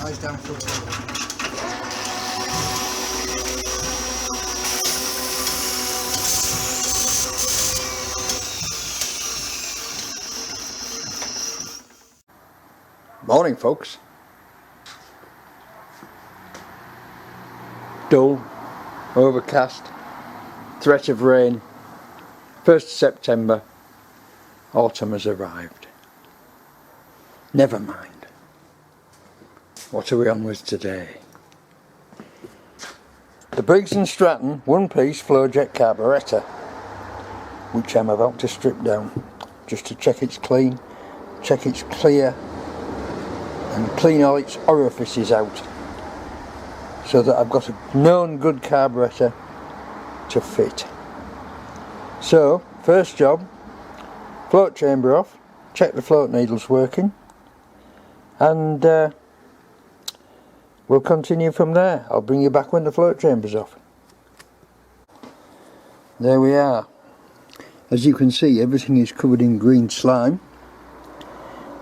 Eyes down for the morning, folks. Dull, overcast, threat of rain. 1st of September, autumn has arrived. Never mind. What are we on with today? The Briggs and Stratton one-piece Flojet carburettor, which I'm about to strip down, just to check it's clean, check it's clear, and clean all its orifices out, so that I've got a known good carburettor to fit. So, first job, float chamber off, check the float needles working, and we'll continue from there. I'll bring you back when the float chamber's off. There we are. As you can see, everything is covered in green slime,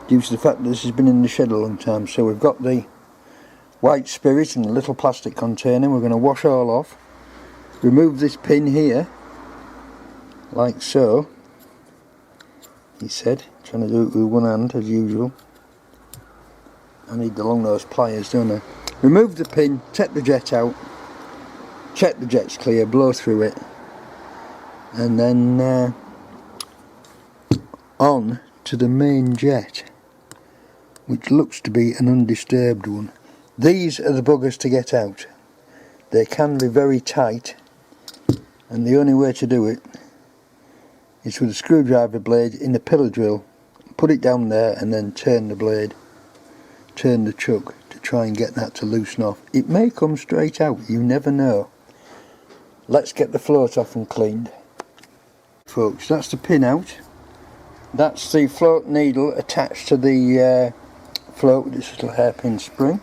due to the fact that this has been in the shed a long time. So we've got the white spirit in a little plastic container. We're going to wash all off, remove this pin here, like so, he said, trying to do it with one hand as usual. I need the long nose pliers, don't I? Remove the pin, take the jet out, check the jet's clear, blow through it, and then on to the main jet, which looks to be an undisturbed one. These are the buggers to get out. They can be very tight, and the only way to do it is with a screwdriver blade in a pillar drill. Put it down there and then turn the blade, turn the chuck to try and get that to loosen off. It may come straight out, you never know. Let's get the float off and cleaned. Folks, that's the pin out. That's the float needle attached to the float with this little hairpin spring.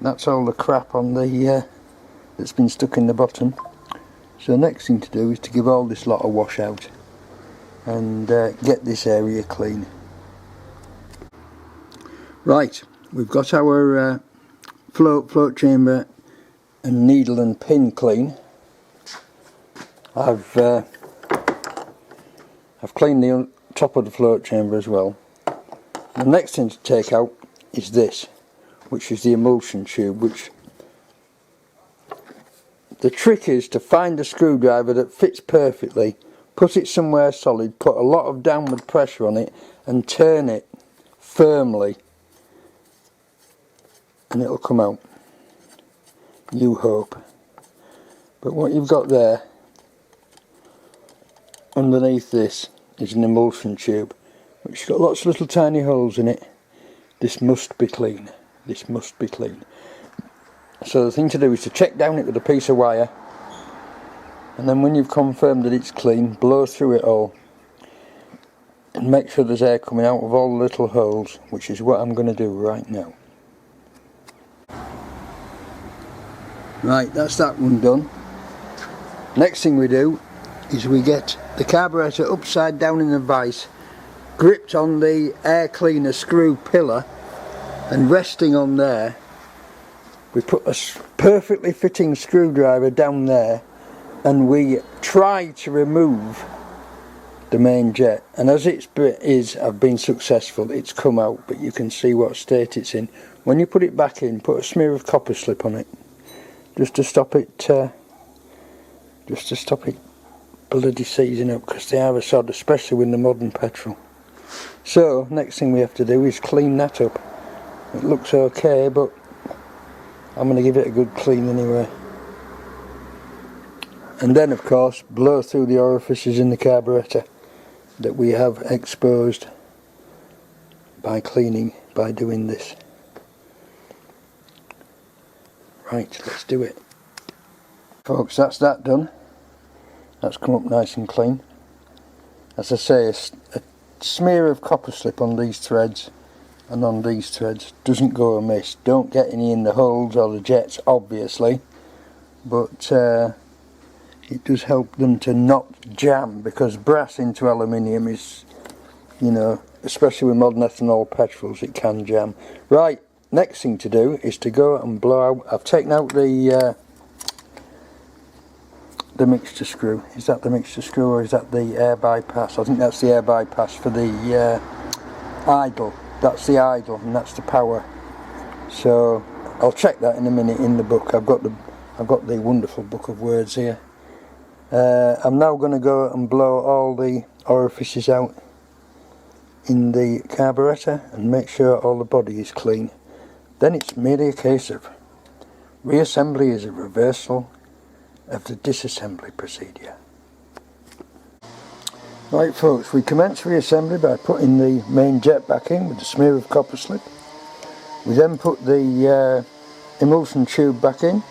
That's all the crap on the that's been stuck in the bottom. So the next thing to do is to give all this lot a wash out and get this area clean. Right, we've got our float chamber and needle and pin clean. I've cleaned the top of the float chamber as well. The next thing to take out is this, which is the emulsion tube, which the trick is to find a screwdriver that fits perfectly, put it somewhere solid, put a lot of downward pressure on it and turn it firmly, and it'll come out, you hope. But what you've got there underneath this is an emulsion tube, which has got lots of little tiny holes in it. This must be clean. This must be clean. So the thing to do is to check down it with a piece of wire, and then when you've confirmed that it's clean, blow through it all and make sure there's air coming out of all the little holes, which is what I'm going to do right now. Right, that's that one done. Next thing we do is we get the carburettor upside down in the vise, gripped on the air cleaner screw pillar and resting on there. We put a perfectly fitting screwdriver down there and we try to remove the main jet, and as I've been successful. It's come out, but you can see what state it's in. When you put it back in, put a smear of copper slip on it, just to stop it bloody seizing up, because they are a sod, especially with the modern petrol. So next thing we have to do is clean that up. It looks okay, but I'm going to give it a good clean anyway. And then of course blow through the orifices in the carburettor that we have exposed by cleaning, by doing this. Right, let's do it. Folks, that's that done. That's come up nice and clean. As I say, a smear of copper slip on these threads and on these threads doesn't go amiss. Don't get any in the holes or the jets, obviously, but it does help them to not jam, because brass into aluminium is, you know, especially with modern ethanol petrols, it can jam. Right, next thing to do is to go and blow out. I've taken out the mixture screw. Is that the mixture screw or is that the air bypass? I think that's the air bypass for the idle. That's the idle and that's the power. So I'll check that in a minute in the book. I've got the wonderful book of words here. I'm now going to go and blow all the orifices out in the carburettor and make sure all the body is clean. Then it's merely a case of reassembly is a reversal of the disassembly procedure. Right folks, we commence reassembly by putting the main jet back in with a smear of copper slip. We then put the emulsion tube back in,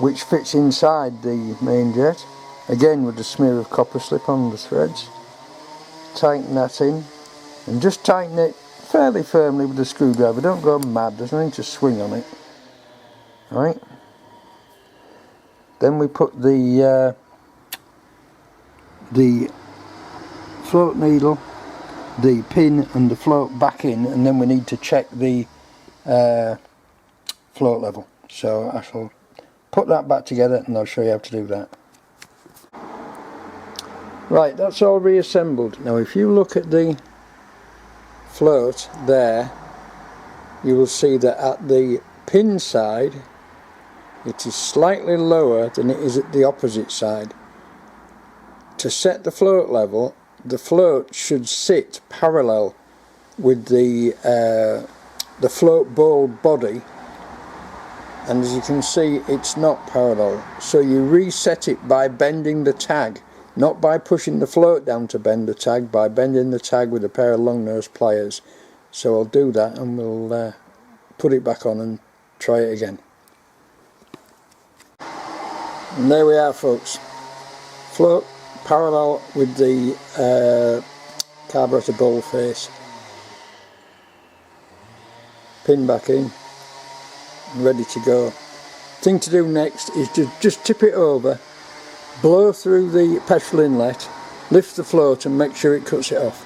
which fits inside the main jet, again with a smear of copper slip on the threads. Tighten that in and just tighten it fairly firmly with a screwdriver. Don't go mad, there's nothing to swing on it. Right. Then we put the float needle, the pin and the float back in, and then we need to check the float level. So I shall put that back together and I'll show you how to do that. Right, that's all reassembled. Now if you look at the float there, you will see that at the pin side it is slightly lower than it is at the opposite side. To set the float level, the float should sit parallel with the float bowl body, and as you can see it's not parallel, so you reset it by bending the tag, not by pushing the float down to bend the tag, by bending the tag with a pair of long nose pliers. So I'll do that and we'll put it back on and try it again. And there we are folks, float parallel with the carburetor bowl face, pin back in, ready to go. Thing to do next is to just tip it over, blow through the petrol inlet, lift the float and make sure it cuts it off.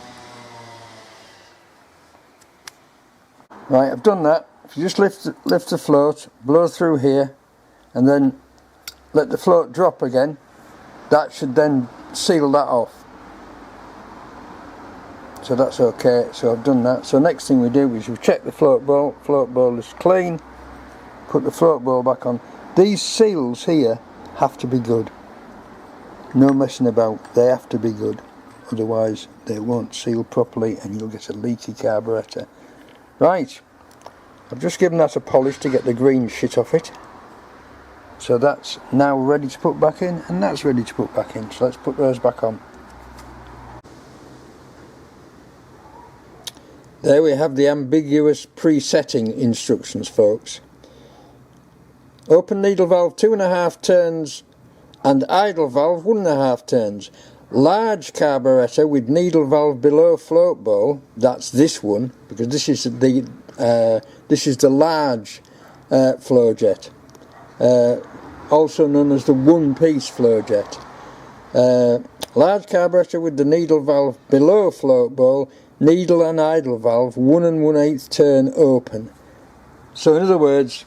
Right, I've done that. If you just lift the float, blow through here and then let the float drop again, that should then seal that off. So that's okay, so I've done that. So next thing we do is we check the float bowl is clean, put the float bowl back on. These seals here have to be good. No messing about, they have to be good, otherwise they won't seal properly and you'll get a leaky carburettor. Right, I've just given that a polish to get the green shit off it. So that's now ready to put back in, and that's ready to put back in, so let's put those back on. There we have the ambiguous pre-setting instructions folks. Open needle valve 2.5 turns and idle valve 1.5 turns. Large carburettor with needle valve below float bowl, that's this one, because this is the large Flojet, also known as the one-piece Flojet. Large carburettor with the needle valve below float bowl, needle and idle valve 1 1/8 turn open. So in other words,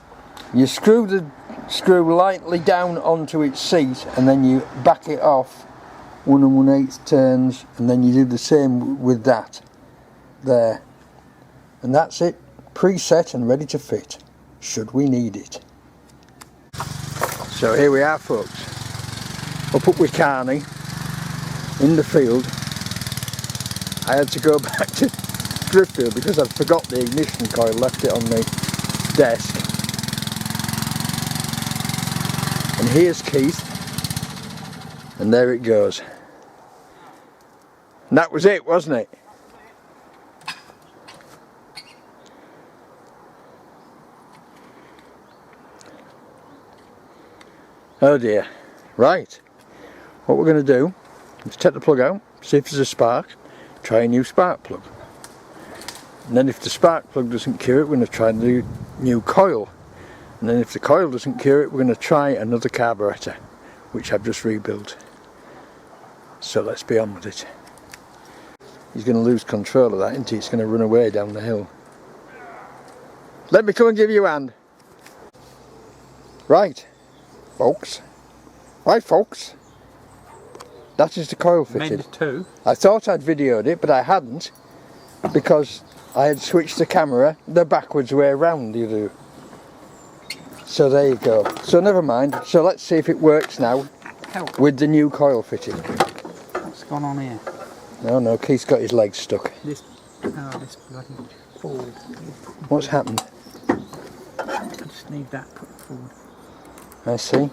you screw the screw lightly down onto its seat and then you back it off 1 1/8 turns, and then you do the same with that there, and that's it, preset and ready to fit should we need it. So here we are folks, up at Wicarney in the field. I had to go back to Driffield because I'd forgot the ignition coil, left it on the desk. And here's Keith, and there it goes. And that was it, wasn't it? Oh dear. Right, what we're going to do is take the plug out, see if there's a spark, try a new spark plug. And then if the spark plug doesn't cure it, we're going to try the new coil. And then if the coil doesn't cure it, we're going to try another carburettor, which I've just rebuilt. So let's be on with it. He's going to lose control of that, isn't he? It's going to run away down the hill. Let me come and give you a hand. Right, folks. Right, folks. That is the coil fitted. Made two. I thought I'd videoed it, but I hadn't, because I had switched the camera the backwards way around, you do. So there you go. So never mind. So let's see if it works now with the new coil fitted. What's gone on here? No, Keith's got his legs stuck. This bloody forward. What's happened? I just need that put forward. I see.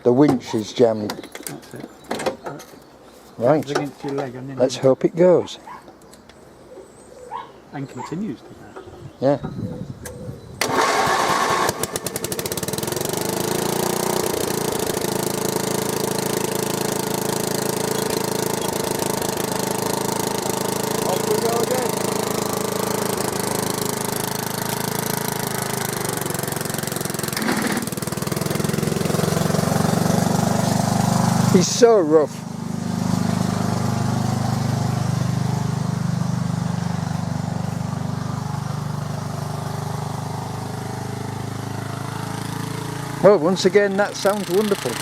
The winch is jammed. That's it. Right. Against your leg and then Let's hope it goes. And continues to that. Yeah. Off we go again. He's so rough. Well, once again, that sounds wonderful.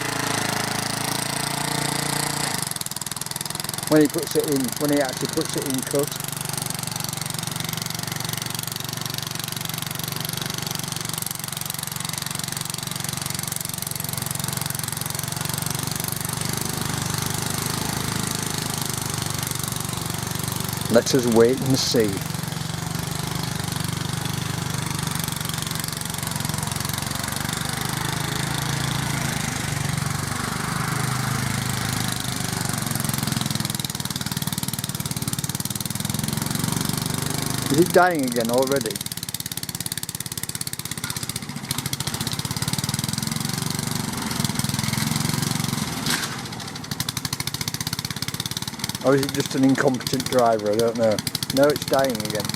When he puts it in, when he actually puts it in cut. Let us wait and see. Is it dying again already? Or is it just an incompetent driver? I don't know. No, it's dying again.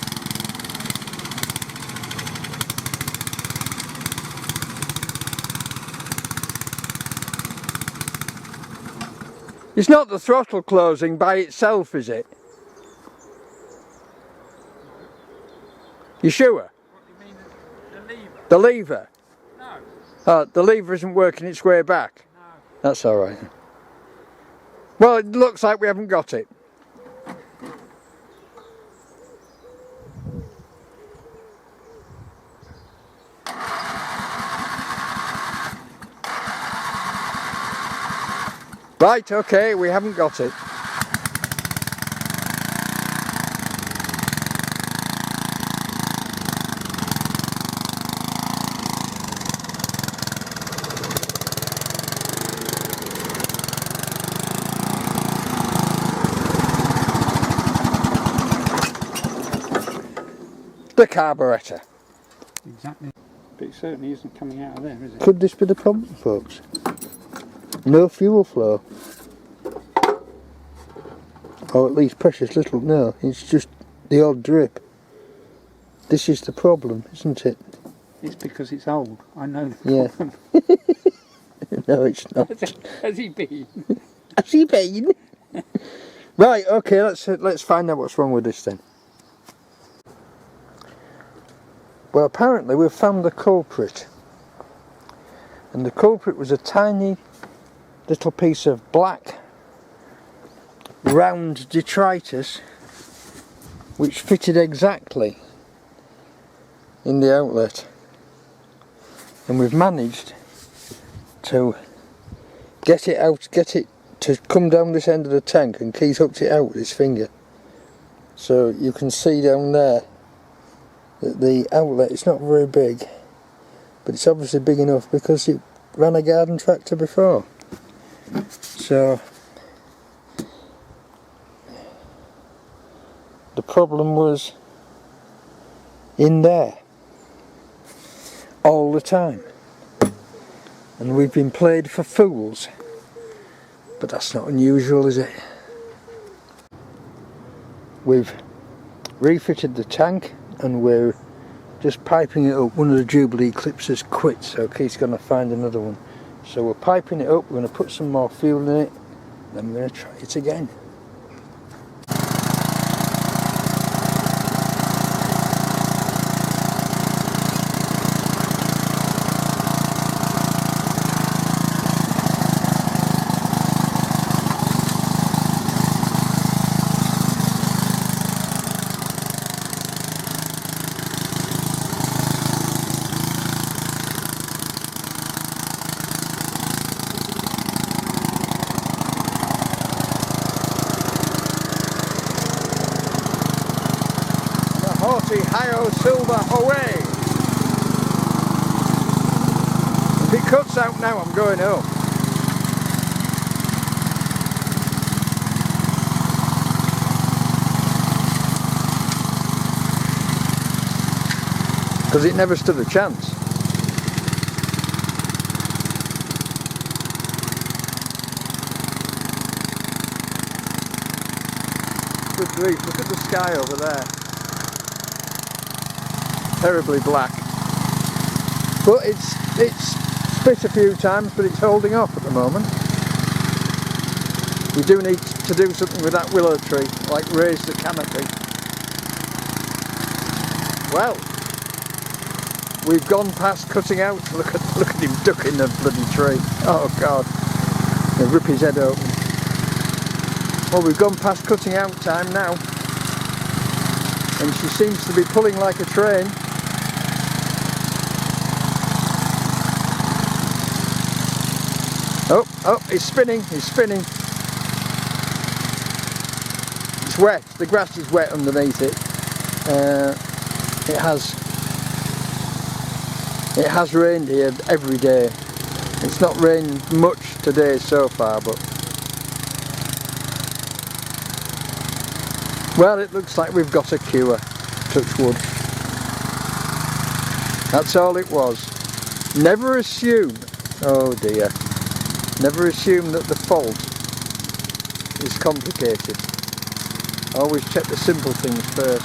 It's not the throttle closing by itself, is it? You sure? What do you mean, the lever? The lever? No. Oh, the lever isn't working its way back? No. That's alright. Well, it looks like we haven't got it. Right, okay, we haven't got it. The carburettor. Exactly. But it certainly isn't coming out of there, is it? Could this be the problem, folks? No fuel flow. Or at least precious little. No, it's just the odd drip. This is the problem, isn't it? It's because it's old. I know the Yeah. problem. No, it's not. Has he been? Has he been? Right, okay, let's find out what's wrong with this then. Well, apparently we've found the culprit. And the culprit was a tiny little piece of black round detritus which fitted exactly in the outlet. And we've managed to get it out, get it to come down this end of the tank, and Keith hooked it out with his finger. So you can see down there that the outlet is not very big, but it's obviously big enough because it ran a garden tractor before. So the problem was in there all the time, and we've been played for fools, but that's not unusual, is it? We've refitted the tank and we're just piping it up. One of the Jubilee clips has quit, so Keith's going to find another one. So we're piping it up, we're going to put some more fuel in it, then we're going to try it again. Haughty Hi-O Silver away! If it cuts out now, I'm going home. Because it never stood a chance. Good grief, look at the sky over there. Terribly black. But it's split a few times, but it's holding off at the moment. We do need to do something with that willow tree, like raise the canopy. Well, we've gone past cutting out. Look at him ducking the bloody tree. Oh God, he'll rip his head open. Well, we've gone past cutting out time now, and she seems to be pulling like a train. Oh, he's spinning, he's spinning. It's wet, the grass is wet underneath it. It has rained here every day. It's not rained much today so far, but well, it looks like we've got a cure, touch wood. That's all it was. Never assume, oh dear, never assume that the fault is complicated. Always check the simple things first.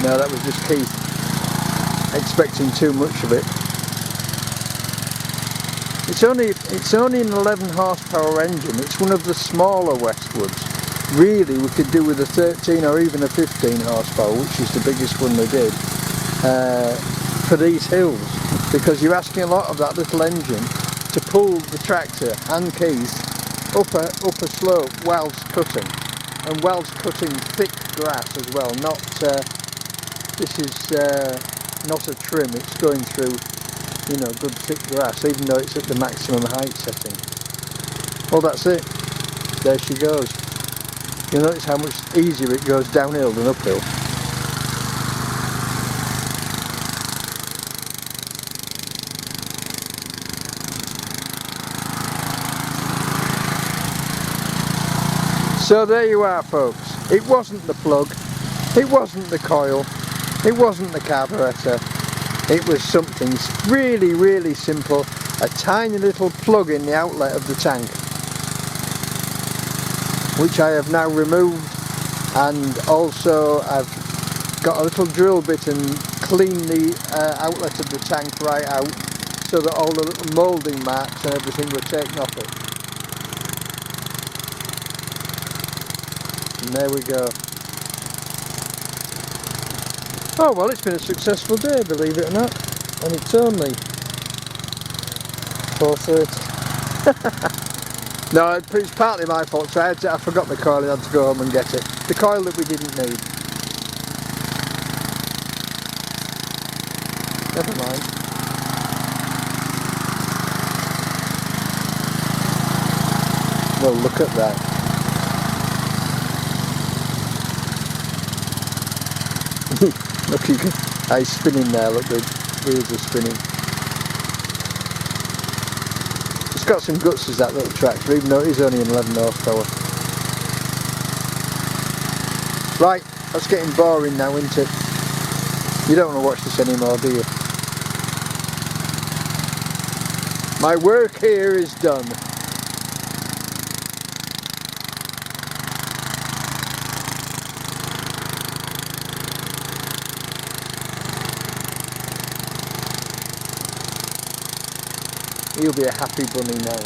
No, that was just Keith expecting too much of it. It's only an 11 horsepower engine. It's one of the smaller Westwoods. Really, we could do with a 13 or even a 15 horsepower, which is the biggest one they did, for these hills, because you're asking a lot of that little engine to pull the tractor and Keith up a slope whilst cutting, and whilst cutting thick grass as well. Not this is not a trim. It's going through, you know, good thick grass, even though it's at the maximum height setting. Well, that's it. There she goes. You notice how much easier it goes downhill than uphill. So there you are, folks. It wasn't the plug, it wasn't the coil, it wasn't the carburetor. It was something really, really simple. A tiny little plug in the outlet of the tank, which I have now removed, and also I've got a little drill bit and cleaned the outlet of the tank right out, so that all the little moulding marks and everything were taken off it. And there we go. Oh well, it's been a successful day, believe it or not, and it's only 4:30. No, it's partly my fault, so I forgot my coil, I had to go home and get it. The coil that we didn't need. Never mind. Well, look at that. Look, he's spinning there, look, the wheels are spinning. It's got some guts as that little tractor, even though it is only an 11 horsepower. Right, that's getting boring now, isn't it? You don't want to watch this anymore, do you? My work here is done. He'll be a happy bunny now.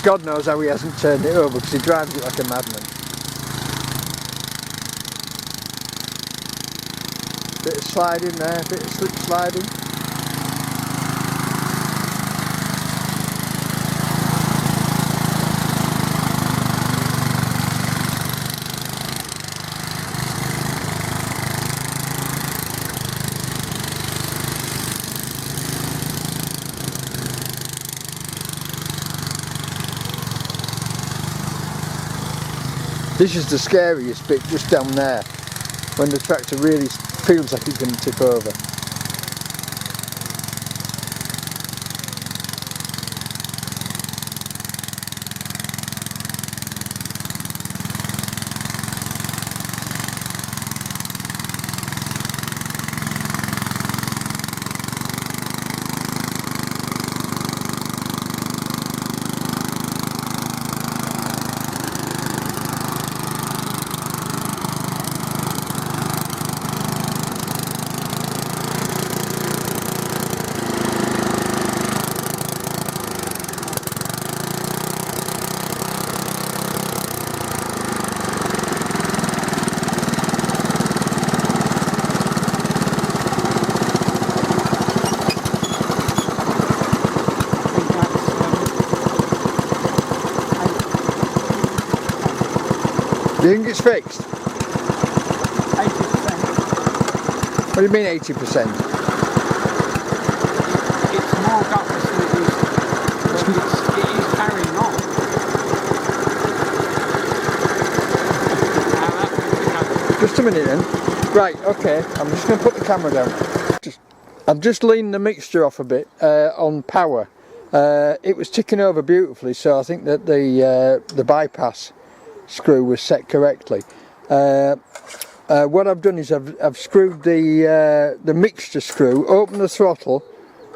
God knows how he hasn't turned it over, because he drives it like a madman. Bit of sliding there, bit of slip sliding. This is the scariest bit, just down there, when the tractor really feels like it's going to tip over. Do you think it's fixed? 80%. What do you mean 80%? It's more gutless than it used to be, but it is carrying on. Just a minute then. Right, okay, I'm just going to put the camera down. I've just leaned the mixture off a bit on power. It was ticking over beautifully, so I think that the bypass screw was set correctly. What I've done is I've screwed the mixture screw, open the throttle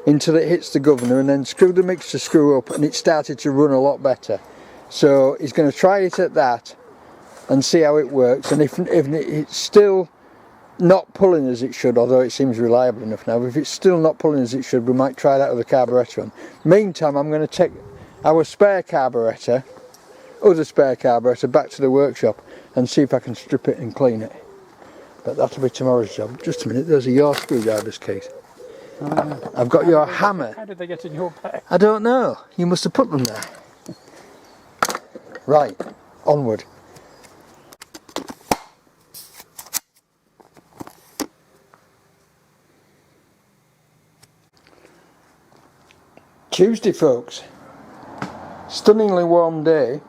until it hits the governor, and then screw the mixture screw up, and it started to run a lot better. So he's going to try it at that and see how it works, and if it's still not pulling as it should, although it seems reliable enough now, if it's still not pulling as it should, we might try that with the carburettor on. Meantime, I'm going to take our spare carburettor, other spare carburettor, back to the workshop and see if I can strip it and clean it. But that'll be tomorrow's job. Just a minute, there's a your screwdriver's case. I've got your hammer. How did they get in your bag? I don't know, you must have put them there. Right, onward. Tuesday, folks. Stunningly warm day,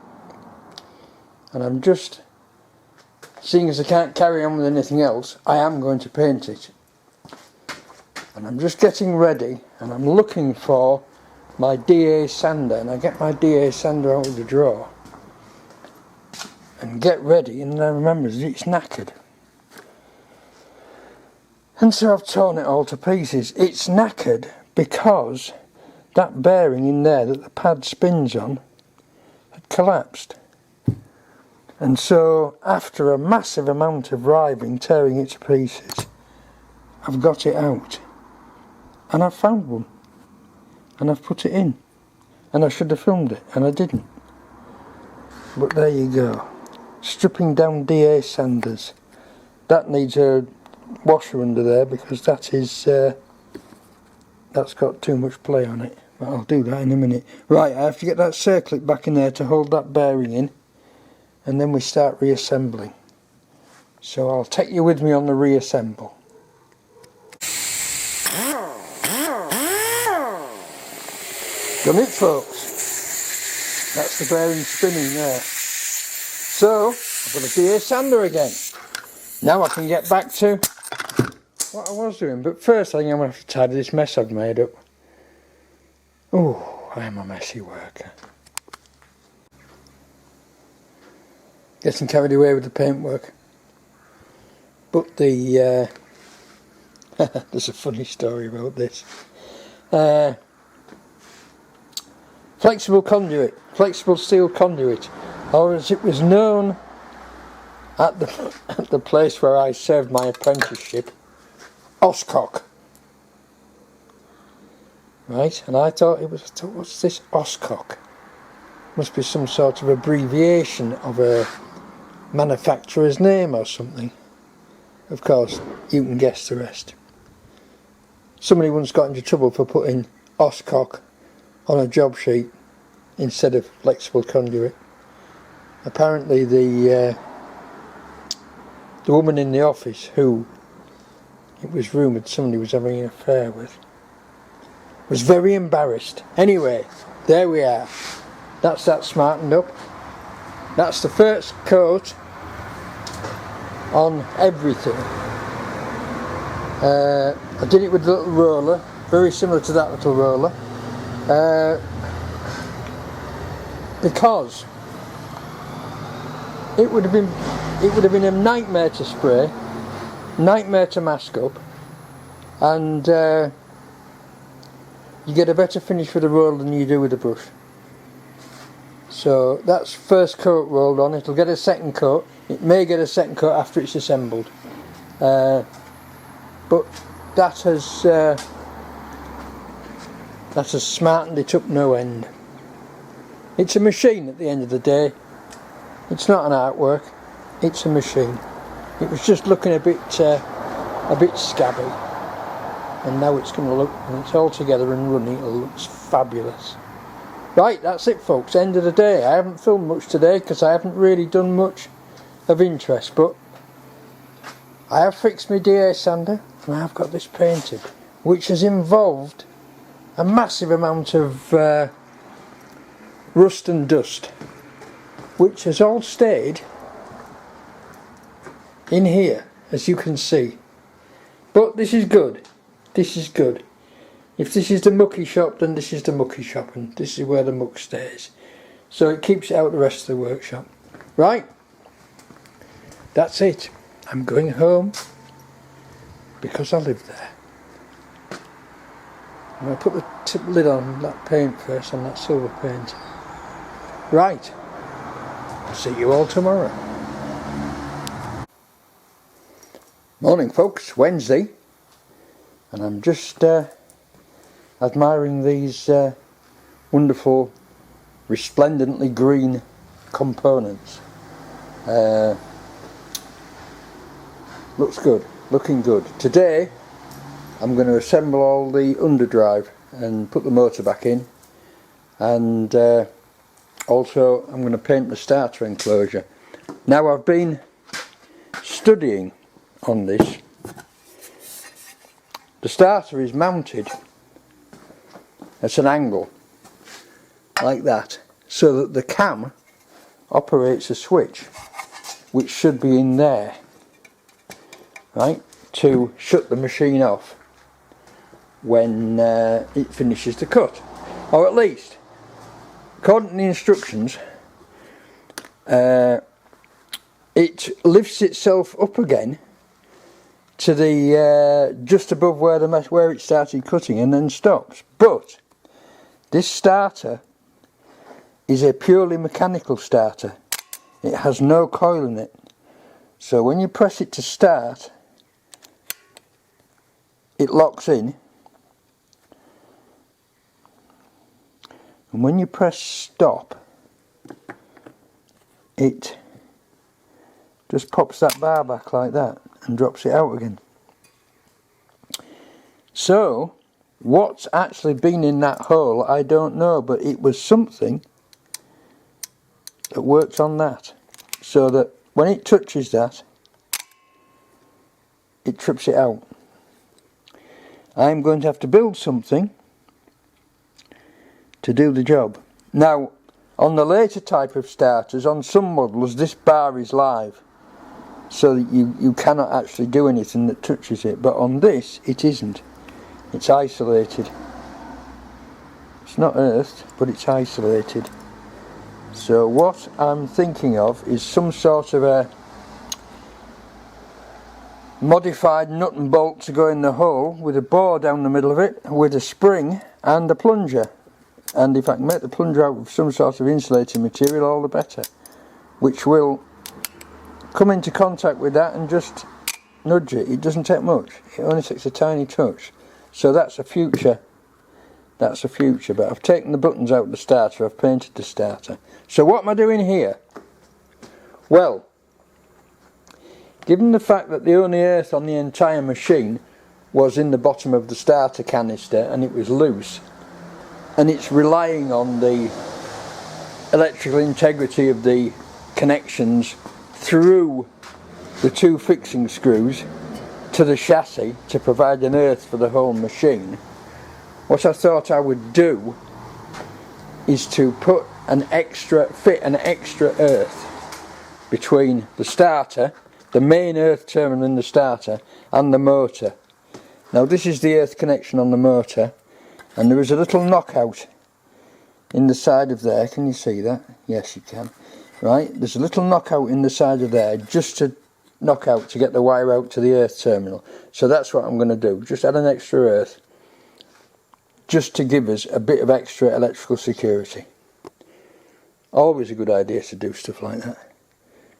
and I'm just, seeing as I can't carry on with anything else, I am going to paint it. And I'm just getting ready, and I'm looking for my DA sander, and I get my DA sander out of the drawer and get ready, and then I remember that it's knackered. And so I've torn it all to pieces. It's knackered because that bearing in there that the pad spins on had collapsed. And so after a massive amount of riving, tearing it to pieces, I've got it out. And I've found one. And I've put it in. And I should have filmed it, and I didn't. But there you go. Stripping down DA sanders. That needs a washer under there because that is that's got too much play on it. But I'll do that in a minute. Right, I have to get that circlip back in there to hold that bearing in, and then we start reassembling. So I'll take you with me on the reassemble. Done it, folks. That's the bearing spinning there. So I've got a DA sander again. Now I can get back to what I was doing, but first I think I'm going to have to tidy this mess I've made up. Oh, I am a messy worker. Getting carried away with the paintwork. But the there's a funny story about this. Flexible conduit, flexible steel conduit, or as it was known at the place where I served my apprenticeship, Oscock. Right, and I thought what's this Oscock? Must be some sort of abbreviation of a manufacturer's name or something. Of course, you can guess the rest. Somebody once got into trouble for putting Oscock on a job sheet instead of flexible conduit. Apparently the woman in the office, who it was rumoured somebody was having an affair with, was very embarrassed. Anyway, there we are. That's that smartened up. That's the first coat on everything. I did it with the little roller, very similar to that little roller, because it would have been a nightmare to spray, nightmare to mask up, and you get a better finish with a roller than you do with a brush. So that's first coat rolled on. It'll get a second coat. It may get a second coat after it's assembled, but that has smartened it up no end. It's a machine at the end of the day. It's not an artwork. It's a machine. It was just looking a bit scabby, and now it's going to look, when it's all together and running, it looks fabulous. Right, that's it folks, end of the day. I haven't filmed much today because I haven't really done much of interest, but I have fixed my DA sander and I've got this painted, which has involved a massive amount of rust and dust, which has all stayed in here, as you can see. But this is good. This is good. If this is the mucky shop, then this is the mucky shop, and this is where the muck stays. So it keeps it out the rest of the workshop. Right, that's it. I'm going home because I live there. I'm going to put the lid on that paint first, on that silver paint. Right, see you all tomorrow. Morning folks, Wednesday, and I'm just admiring these wonderful resplendently green components. Looks good, looking good. Today I'm going to assemble all the underdrive and put the motor back in, and also I'm going to paint the starter enclosure. Now I've been studying on this. The starter is mounted at an angle like that, so that the cam operates a switch which should be in there, right, to shut the machine off when it finishes the cut, or at least according to the instructions it lifts itself up again to the just above where it started cutting and then stops. But this starter is a purely mechanical starter. It has no coil in it, so when you press it to start, it locks in, and when you press stop, it just pops that bar back like that and drops it out again. So what's actually been in that hole I don't know, but it was something that works on that, so that when it touches that, it trips it out. I'm going to have to build something to do the job. Now on the later type of starters, on some models, this bar is live, so that you cannot actually do anything that touches it, but on this it isn't. It's isolated. It's not earthed, but it's isolated. So what I'm thinking of is some sort of a modified nut and bolt to go in the hole, with a bore down the middle of it, with a spring and a plunger. And if I can make the plunger out of some sort of insulating material, all the better, which will come into contact with that and just nudge it. It doesn't take much, it only takes a tiny touch. So that's a future, but I've taken the buttons out of the starter, I've painted the starter. So what am I doing here? Well, given the fact that the only earth on the entire machine was in the bottom of the starter canister and it was loose, and it's relying on the electrical integrity of the connections through the two fixing screws to the chassis to provide an earth for the whole machine, what I thought I would do is to fit an extra earth between the starter the main earth terminal in the starter and the motor. Now this is the earth connection on the motor, and there is a little knockout in the side of there. Can you see that? Yes, you can. Right, there's a little knockout in the side of there just to knock out to get the wire out to the earth terminal. So that's what I'm going to do, just add an extra earth just to give us a bit of extra electrical security. Always a good idea to do stuff like that,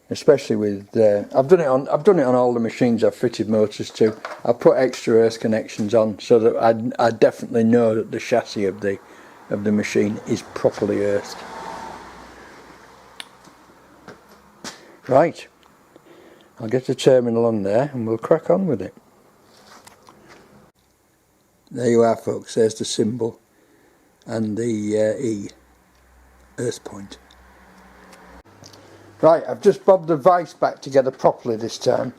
especially with I've done it on all the machines I've fitted motors to. I've put extra earth connections on so that I definitely know that the chassis of the machine is properly earthed. Right, I'll get the terminal on there and we'll crack on with it. There you are, folks, there's the symbol and the E, earth point. Right, I've just bobbed the vise back together properly this time,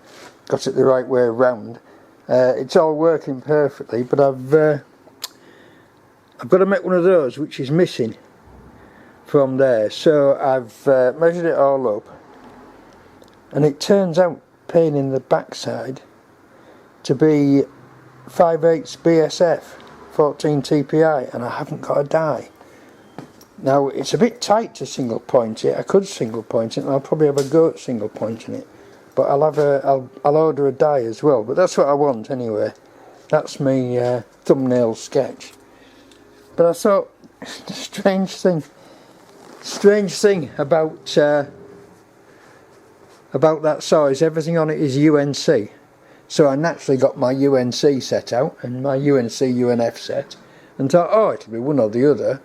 got it the right way around. It's all working perfectly, but I've got to make one of those which is missing from there, so I've measured it all up. And it turns out, pain in the backside, to be 5/8 BSF, 14 TPI, and I haven't got a die. Now it's a bit tight to single point it. I could single point it, and I'll probably have a go at single pointing it. But I'll order a die as well. But that's what I want anyway. That's my thumbnail sketch. But I thought, the strange thing about that saw is everything on it is UNC. So I naturally got my UNC set out and my UNF set and thought, oh, it'll be one or the other.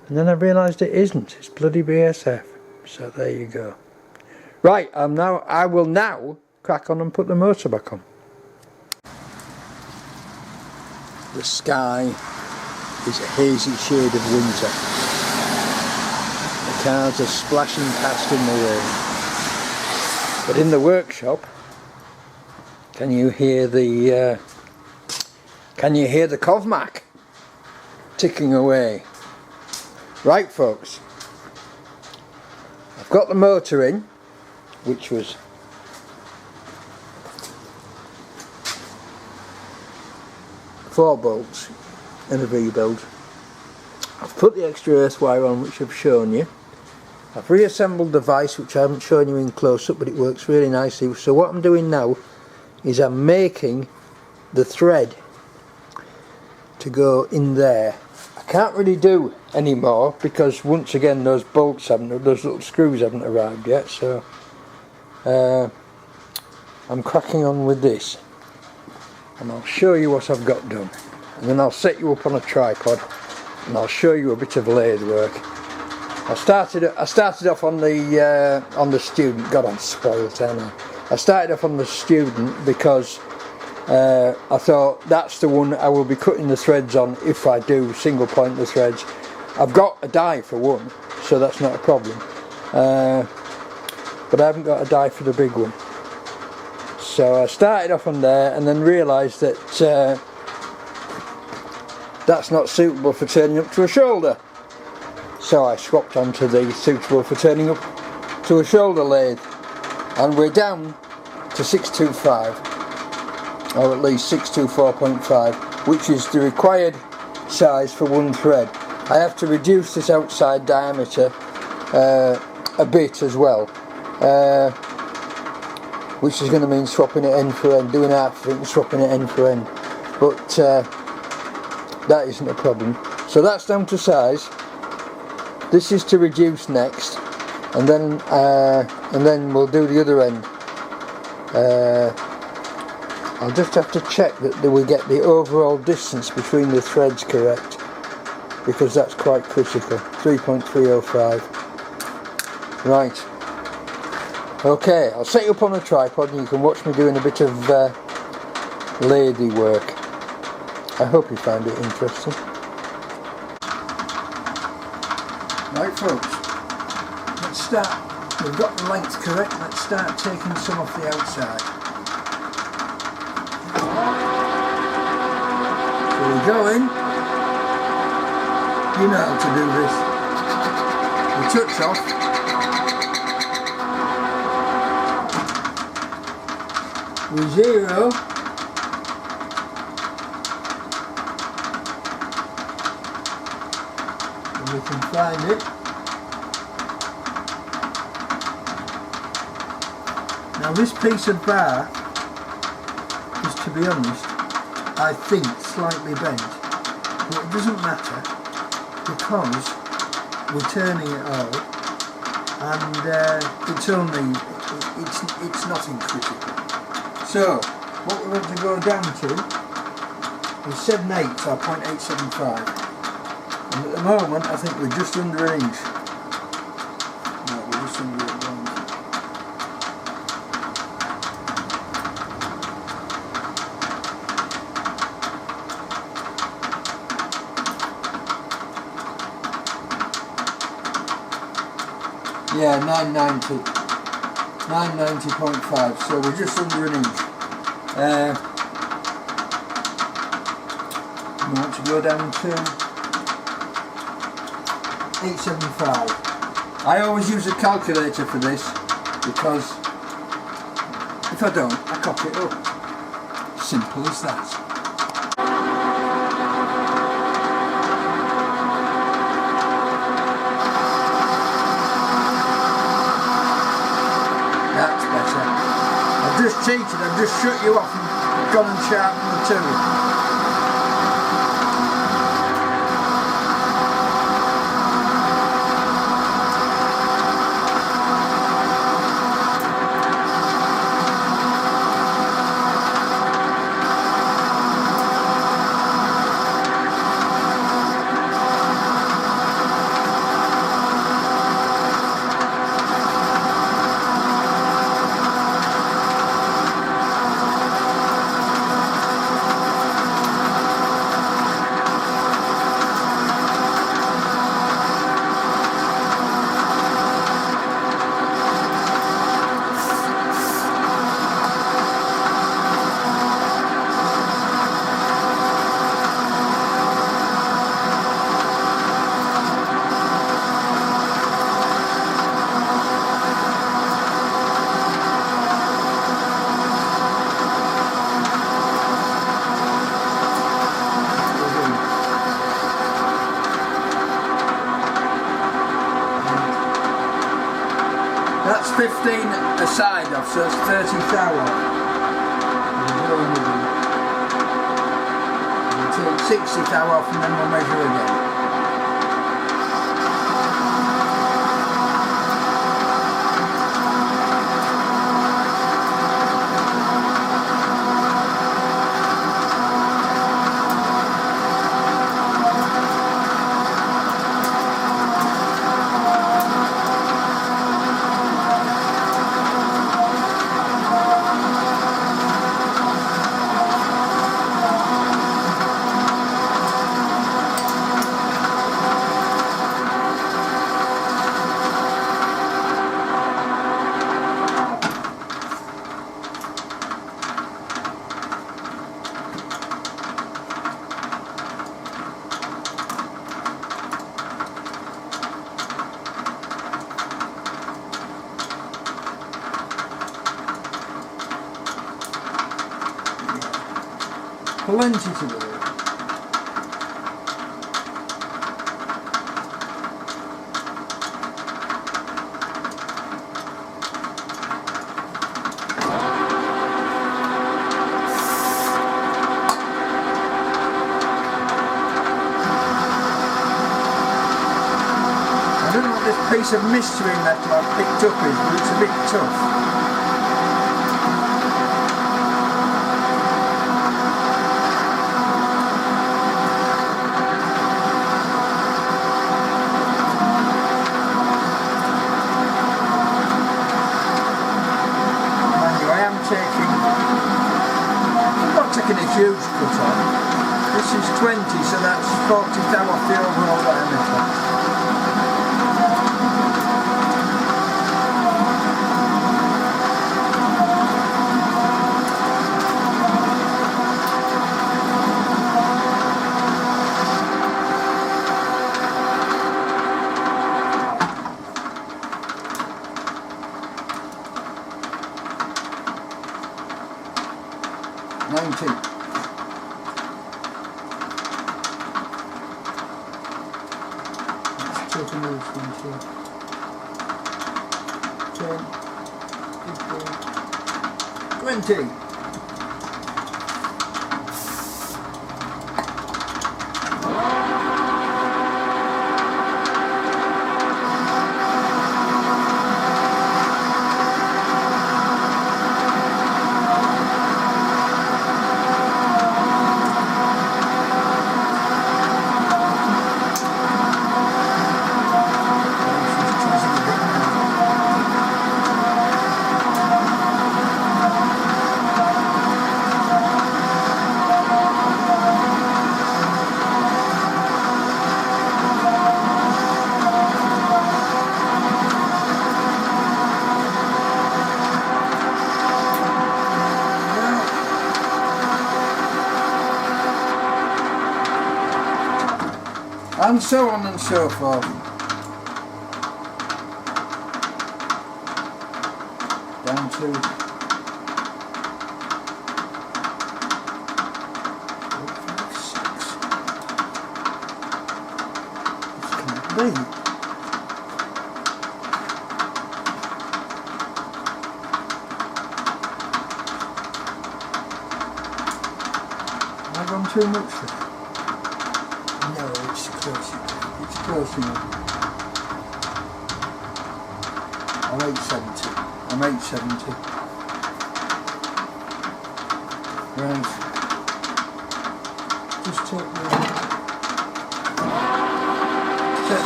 And then I realised it isn't. It's bloody BSF. So there you go. Right, I will now crack on and put the motor back on. The sky is a hazy shade of winter. The cars are splashing past in the rain. But in the workshop, can you hear the Covmac ticking away? Right, folks, I've got the motor in, which was four bolts in a V-build. I've put the extra earth wire on, which I've shown you. I've reassembled the vise, which I haven't shown you in close up, but it works really nicely. So what I'm doing now is I'm making the thread to go in there. I can't really do any more because once again those little screws haven't arrived yet. So I'm cracking on with this, and I'll show you what I've got done, and then I'll set you up on a tripod and I'll show you a bit of lathe work. I started off on the student. God, I'm spoiled, aren't I? I started off on the student because I thought that's the one I will be cutting the threads on if I do single point the threads. I've got a die for one, so that's not a problem. But I haven't got a die for the big one. So I started off on there and then realised that that's not suitable for turning up to a shoulder. So I swapped onto the suitable for turning up to a shoulder lathe, and we're down to 625, or at least 624.5, which is the required size for one thread. I have to reduce this outside diameter a bit as well, which is going to mean swapping it end for end, doing half of it and swapping it end for end, but that isn't a problem. So that's down to size. This is to reduce next, and then we'll do the other end. I'll just have to check that we get the overall distance between the threads correct, because that's quite critical. 3.305. Right. Okay, I'll set you up on a tripod and you can watch me doing a bit of lathe work. I hope you find it interesting. Right, folks, let's start. We've got the length correct. Let's start taking some off the outside. So we go in. You know how to do this. We touch off. with 0. And we can find it. Now this piece of bar is, to be honest, I think slightly bent, but it doesn't matter because we're turning it all, and it's nothing critical. So what we want to go down to is 7/8 or 0.875, and at the moment I think we're just under an inch. No, we're just under an inch. Yeah, 990.5, so we're just under an inch. We want to go down to 875. I always use a calculator for this because if I don't, I cock it up. Simple as that. I've just cheated, I've just shut you off and gone and sharpened the tool. That's 15 a side off, so it's 30 thou off. We'll take 60 thou off and then we'll measure again. Plenty to do. I don't know what this piece of mystery metal I've picked up is, but it's a bit tough. Taking a huge cut on. This is 20, so that's 40 thou off the overall diameter. 90. Let's take another 20. 10, 15, 20. And so on and so forth. Down to 4, 5, 6. This can't be. Have I gone too much there? No, it's close enough. It's close enough. I'm 870. I'm 870. Right. Just take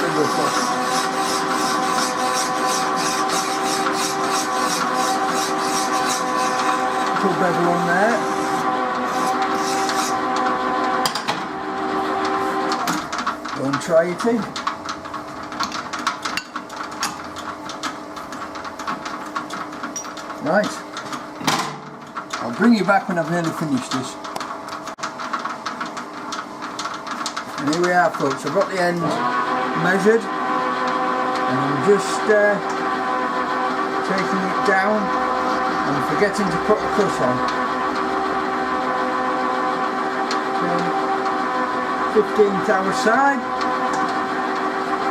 the roof off. Little bevel on there. Go and try it in. Right. I'll bring you back when I've nearly finished this. And here we are, folks. I've got the end measured and I'm just taking it down and forgetting to put a cut on. 15th hour side,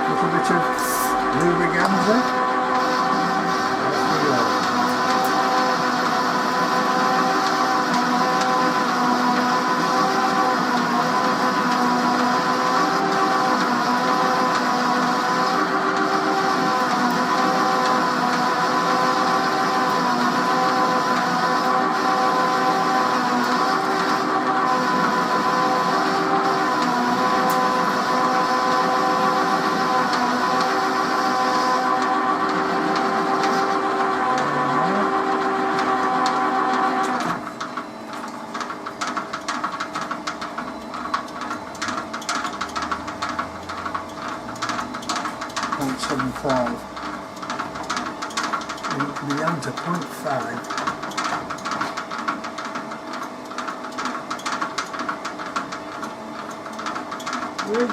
a little bit of lubricanza. Beyond to 0.5. Good.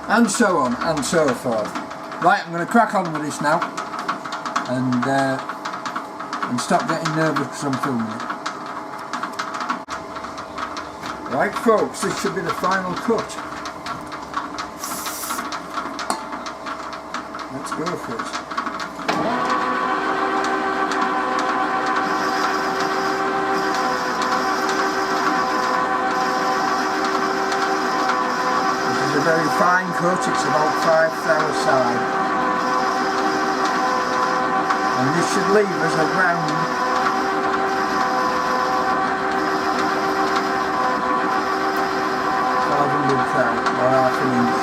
And so on and so forth. Right, I'm going to crack on with this now and stop getting nervous because I'm filming it. Right folks, this should be the final cut. Let's go for it. fine cut, it's about 5/3 side. And this should leave us around 500 or half an inch.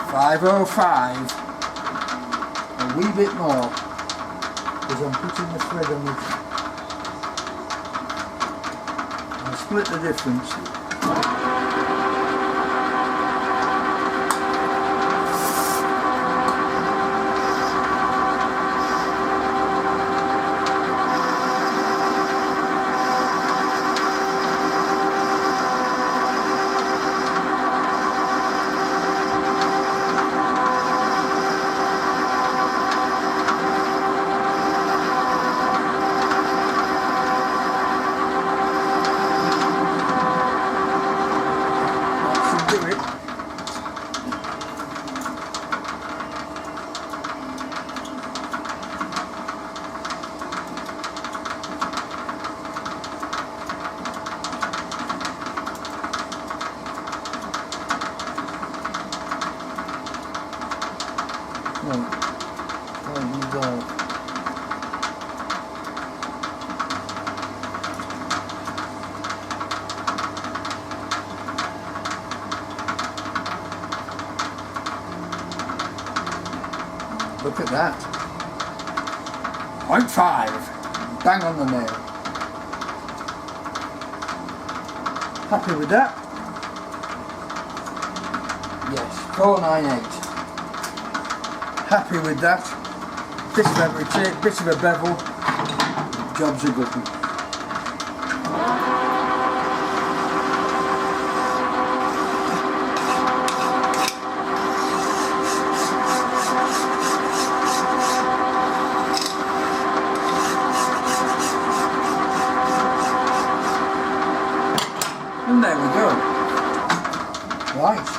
.505, a wee bit more, because I'm putting the thread on it. I'll split the difference. Look at that. 0.5. Bang on the nail. Happy with that? Yes, 498. Happy with that. Bit of everything, bit of a bevel. Job's a good one. And there we go. Right.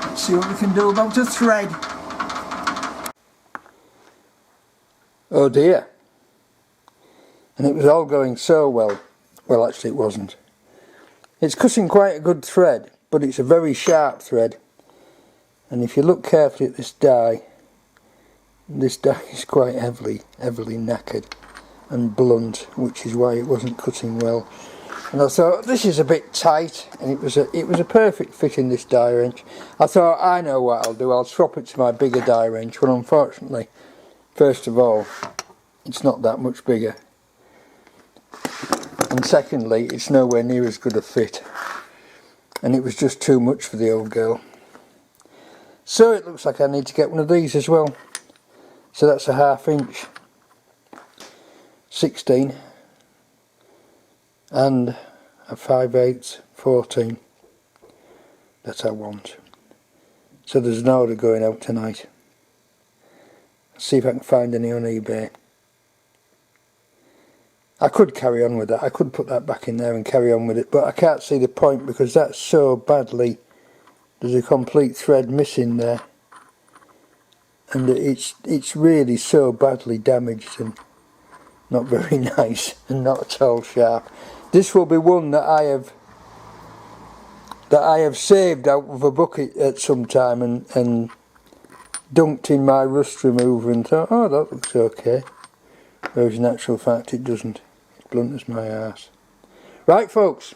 Let's see what we can do about the thread. Oh dear. And it was all going so well. Well, actually it wasn't. It's cutting quite a good thread, but it's a very sharp thread. And if you look carefully at this die is quite heavily knackered and blunt, which is why it wasn't cutting well. And I thought, this is a bit tight, and it was a perfect fit in this die wrench. I thought, I know what I'll do, I'll swap it to my bigger die wrench. Well, unfortunately, first of all, it's not that much bigger, and secondly, it's nowhere near as good a fit, and it was just too much for the old girl. So it looks like I need to get one of these as well. So that's a 1/2 inch 16 and a 5/8 14 that I want. So there's an order going out tonight. See if I can find any on eBay. I could carry on with that, I could put that back in there and carry on with it, but I can't see the point because that's so badly, there's a complete thread missing there, and it's really so badly damaged and not very nice and not at all sharp. This will be one that I have saved out of a bucket at some time and dunked in my rust remover and thought, oh, that looks okay. Whereas in actual fact it doesn't. It's blunt as my arse. Right folks,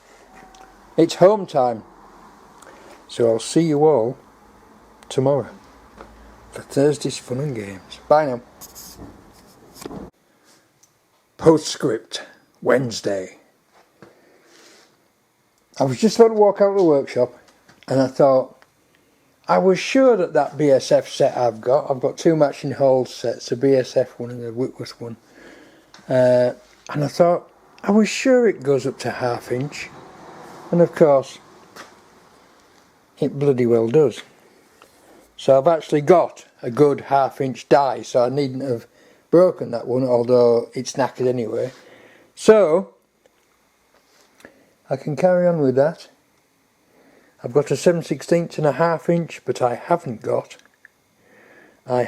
it's home time. So I'll see you all tomorrow for Thursday's fun and games. Bye now. Postscript, Wednesday. I was just about to walk out of the workshop and I thought, I was sure that BSF set I've got 2 matching hole sets, a BSF one and a Whitworth one, and I thought, I was sure it goes up to 1/2 inch, and of course it bloody well does. So I've actually got a good 1/2 inch die, so I needn't have broken that one, although it's knackered anyway. So I can carry on with that. I've got a 7/16 and a half inch, but I haven't got a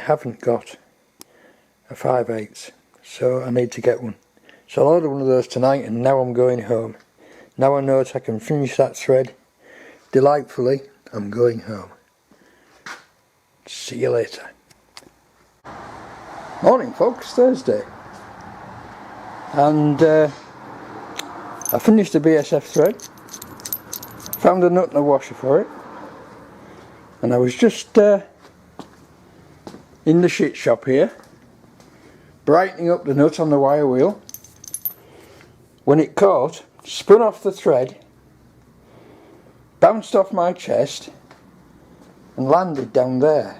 5/8, so I need to get one. So I'll order one of those tonight, and now I'm going home. Now I know that I can finish that thread delightfully, I'm going home. See you later. Morning folks, Thursday. And I finished the BSF thread, found a nut and a washer for it, and I was just in the shit shop here, brightening up the nut on the wire wheel, when it caught, spun off the thread, bounced off my chest and landed down there.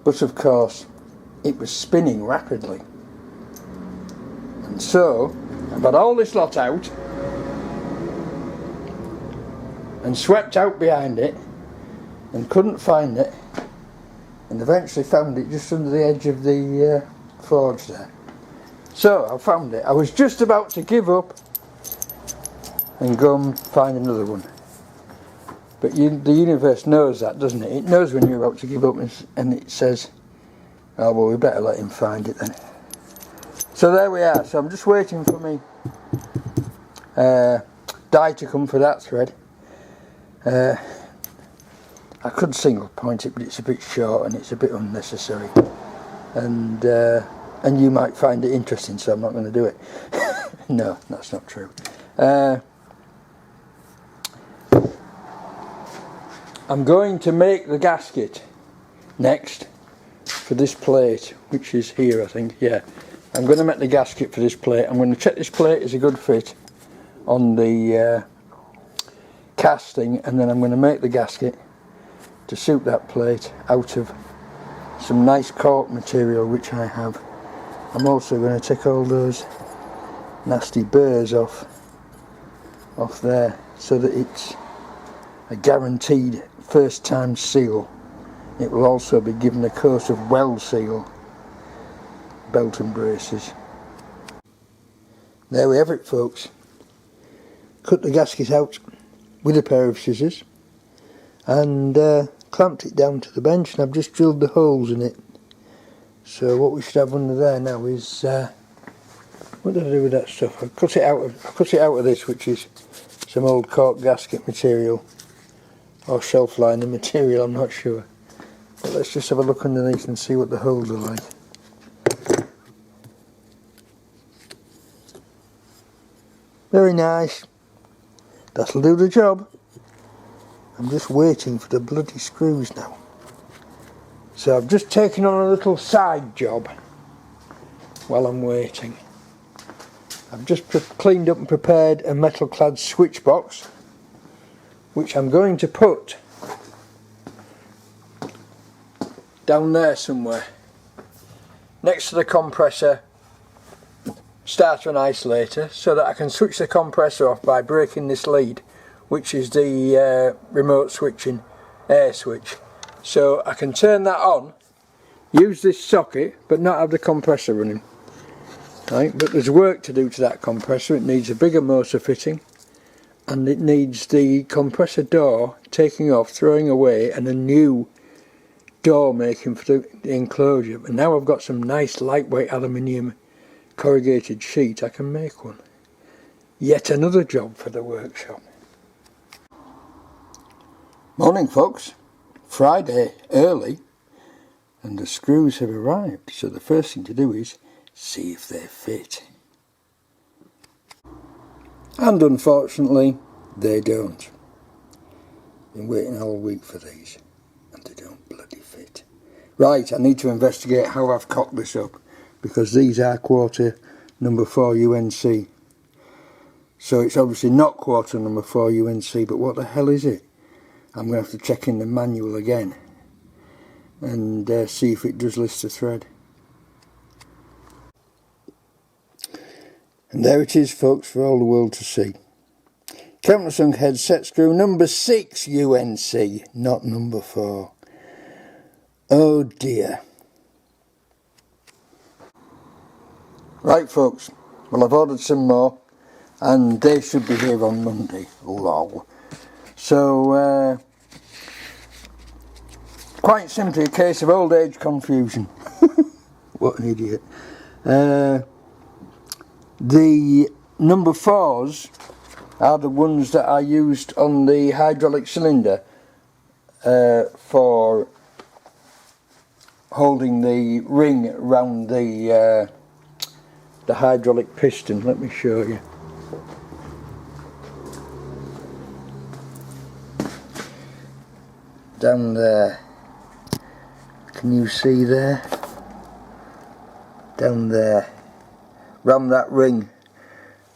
But of course it was spinning rapidly, and so I got all this lot out and swept out behind it and couldn't find it, and eventually found it just under the edge of the forge there. So I found it. I was just about to give up and go and find another one. But the universe knows that, doesn't it? It knows when you're about to give up, and it says, oh well, we better let him find it then. So there we are. So I'm just waiting for me die to come for that thread. I could single point it, but it's a bit short and it's a bit unnecessary, and you might find it interesting, so I'm not going to do it. No, that's not true. I'm going to make the gasket next for this plate, which is here, I think. Yeah, I'm going to make the gasket for this plate. I'm going to check this plate is a good fit on the casting, and then I'm going to make the gasket to suit that plate out of some nice cork material which I have. I'm also going to take all those nasty burrs off there, so that it's a guaranteed first time seal. It will also be given a coat of weld seal, belt and braces. There we have it folks. Cut the gasket out with a pair of scissors and clamped it down to the bench, and I've just drilled the holes in it. So what we should have under there now is what did I do with that stuff? I cut it out of this, which is some old cork gasket material or shelf lining material, I'm not sure. But let's just have a look underneath and see what the holes are like. Very nice. That'll do the job. I'm just waiting for the bloody screws now. So I've just taken on a little side job while I'm waiting. I've just cleaned up and prepared a metal clad switch box, which I'm going to put down there somewhere, next to the compressor, starter and isolator, so that I can switch the compressor off by breaking this lead, which is the remote switching air switch. So I can turn that on, use this socket, but not have the compressor running. Right, but there's work to do to that compressor. It needs a bigger motor fitting, and it needs the compressor door taking off, throwing away, and a new door making for the enclosure. And now I've got some nice lightweight aluminium corrugated sheet, I can make one. Yet another job for the workshop. Morning folks. Friday early, and the screws have arrived, so the first thing to do is see if they fit. And unfortunately they don't. Been waiting all week for these, and they don't bloody fit. Right, I need to investigate how I've cocked this up, because these are quarter number 4 UNC. So it's obviously not quarter number 4 UNC, but what the hell is it? I'm going to have to check in the manual again and see if it does list the thread. And there it is folks, for all the world to see. Countersunk head set screw number 6 UNC, not number 4. Oh dear. Right folks, well I've ordered some more and they should be here on Monday. Lol. So quite simply a case of old age confusion. What an idiot. The number 4s are the ones that I used on the hydraulic cylinder for holding the ring around the hydraulic piston. Let me show you. Down there, can you see there? Down there, round that ring,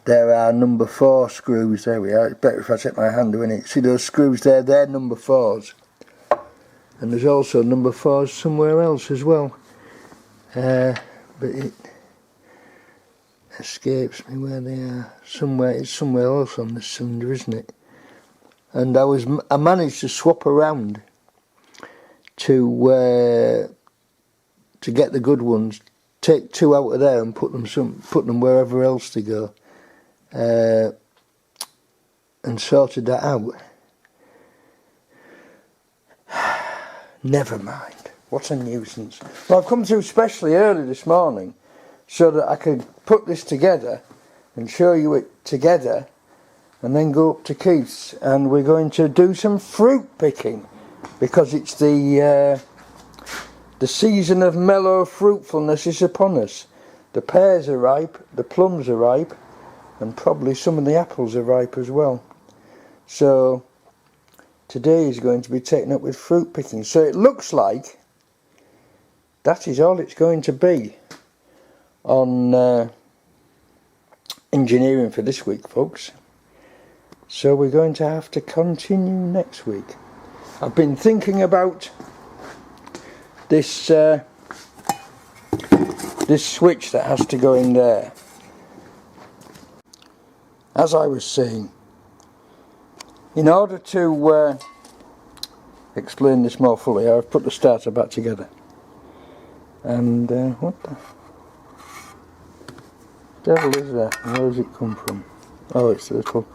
there are number 4 screws. There we are. It's better if I take my hand doing it. See those screws there? They're number 4s. And there's also number 4s somewhere else as well. But it escapes me where they are. It's somewhere else on the cylinder, isn't it? And I managed to swap around to get the good ones. Take 2 out of there and put them wherever else they go. And sorted that out. Never mind. What a nuisance. Well, I've come through specially early this morning so that I could put this together and show you it together and then go up to Keith's, and we're going to do some fruit picking because it's the season of mellow fruitfulness is upon us. The pears are ripe, the plums are ripe, and probably some of the apples are ripe as well. So today is going to be taken up with fruit picking. So it looks like that is all it's going to be on engineering for this week, folks. So we're going to have to continue next week. I've been thinking about this this switch that has to go in there. As I was saying, in order to explain this more fully, I've put the starter back together. And what the devil is that? Where does it come from? Oh, it's a little...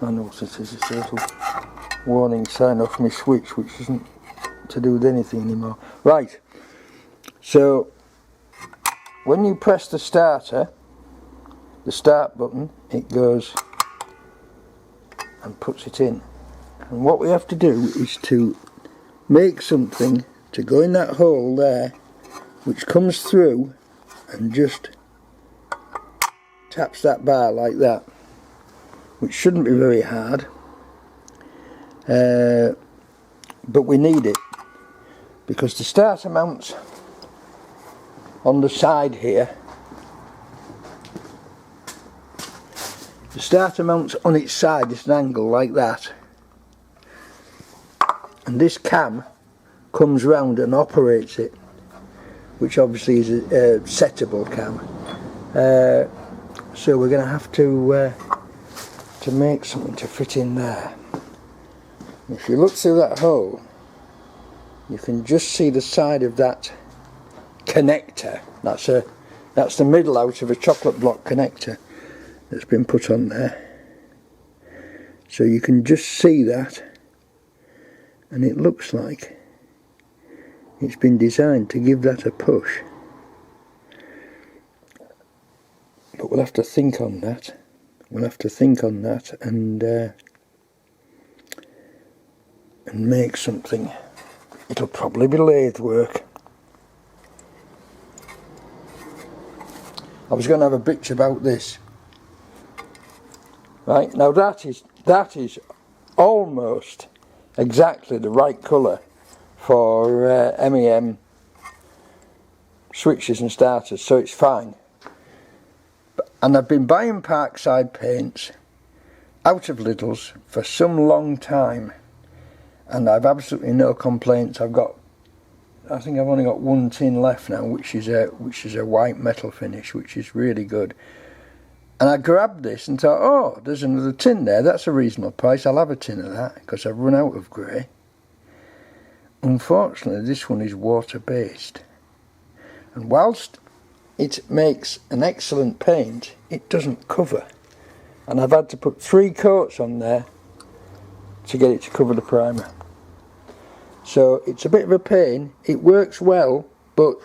I know what it is. It's a little warning sign off my switch, which isn't to do with anything anymore. Right, so when you press the starter, the start button, it goes and puts it in. And what we have to do is to make something to go in that hole there, which comes through and just taps that bar like that, which shouldn't be very hard, but we need it because the starter mounts on the side here. The starter mounts on its side at an angle like that, and this cam comes round and operates it, which obviously is a settable cam. So we're going to have to make something to fit in there. If you look through that hole, you can just see the side of that connector. That's the middle out of a chocolate block connector that's been put on there. So you can just see that, and it looks like it's been designed to give that a push. But we'll have to think on that. We'll have to think on that and make something. It'll probably be lathe work. I was going to have a bitch about this. Right, now that is almost exactly the right colour for MEM switches and starters, so it's fine. And I've been buying Parkside paints out of Lidl's for some long time, and I've absolutely no complaints. I think I've only got one tin left now, which is a white metal finish, which is really good. And I grabbed this and thought, oh, there's another tin there. That's a reasonable price. I'll have a tin of that because I've run out of grey. Unfortunately, this one is water-based, and whilst it makes an excellent paint, it doesn't cover. and I've had to put 3 coats on there to get it to cover the primer. So it's a bit of a pain. It works well, but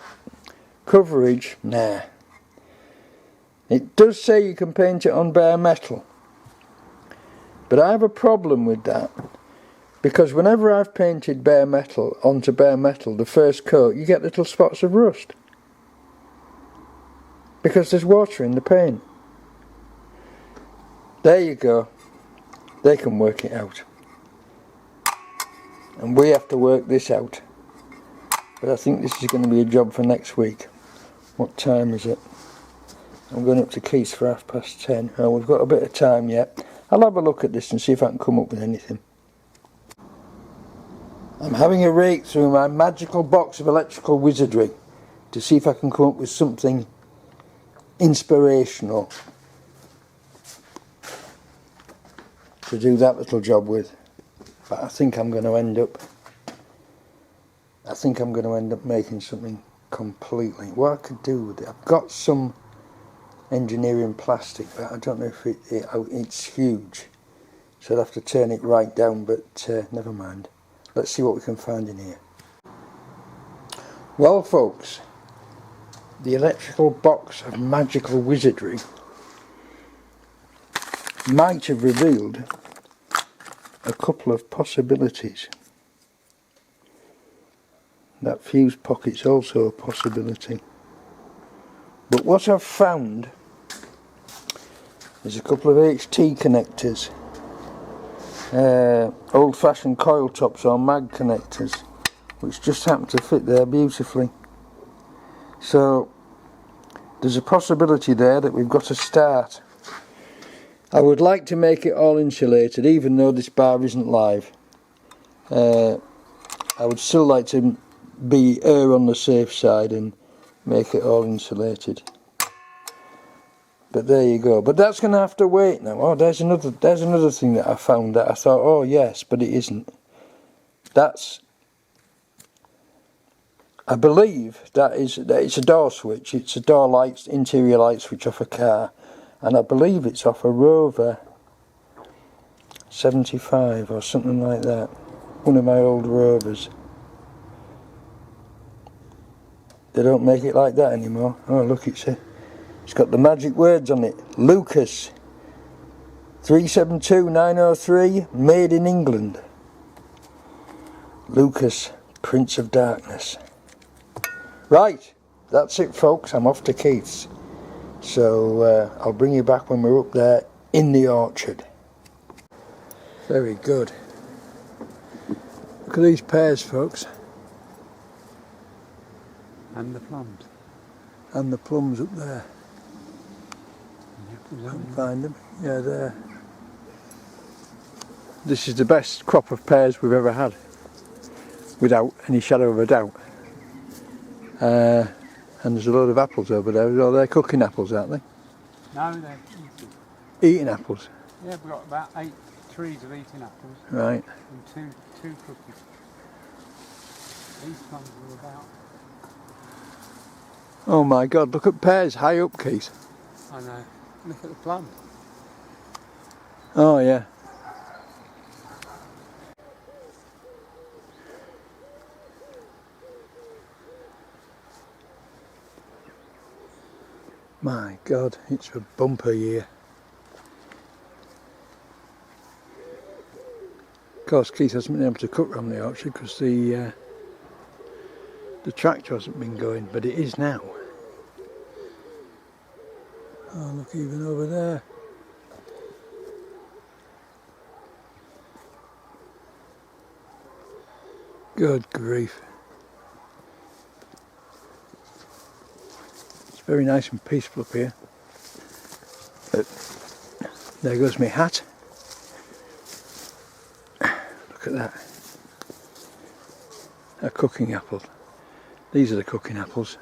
coverage, nah. It does say you can paint it on bare metal, but I have a problem with that, because whenever I've painted bare metal onto bare metal, the first coat, you get little spots of rust because there's water in the paint. There you go, they can work it out, and we have to work this out. But I think this is going to be a job for next week. What time is it? I'm going up to Keith's for 10:30. Oh, we've got a bit of time yet. I'll have a look at this and see if I can come up with anything. I'm having a rake through my magical box of electrical wizardry to see if I can come up with something inspirational to do that little job with. But I think I'm going to end up making something completely. What I could do with it, I've got some engineering plastic, but I don't know if it's huge, so I'd have to turn it right down, but never mind. Let's see what we can find in here. Well folks, the electrical box of magical wizardry might have revealed a couple of possibilities. That fuse pocket's also a possibility. But what I've found is a couple of HT connectors, old-fashioned coil tops or mag connectors, which just happen to fit there beautifully. So there's a possibility there that we've got a start. I would like to make it all insulated, even though this bar isn't live. I would still like to err on the safe side and make it all insulated. But there you go. But that's going to have to wait now. Oh, there's another thing that I found that I thought, oh yes, but it isn't. I believe that it's a door switch. It's a door lights, interior light switch off a car, and I believe it's off a Rover 75 or something like that. One of my old Rovers. They don't make it like that anymore. Oh look, it's got the magic words on it. Lucas 372903, made in England. Lucas, Prince of Darkness. Right, that's it folks, I'm off to Keith's. So I'll bring you back when we're up there in the orchard. Very good. Look at these pears folks. And the plums. And the plums up there. Can't find them. Yeah, there. This is the best crop of pears we've ever had, without any shadow of a doubt. And there's a load of apples over there. Oh, they're cooking apples, aren't they? No, they're eating. Eating apples? Yeah, we've got about 8 trees of eating apples. Right. And two cookies. These ones are about... Oh my God, look at pears high up, Keith. I know. Look at the plum. Oh yeah. My God, it's a bumper year. Of course, Keith hasn't been able to cut round the orchard because the tractor hasn't been going, but it is now. Oh, look, even over there. Good grief. It's very nice and peaceful up here. But there goes my hat. Look at that. A cooking apple. These are the cooking apples.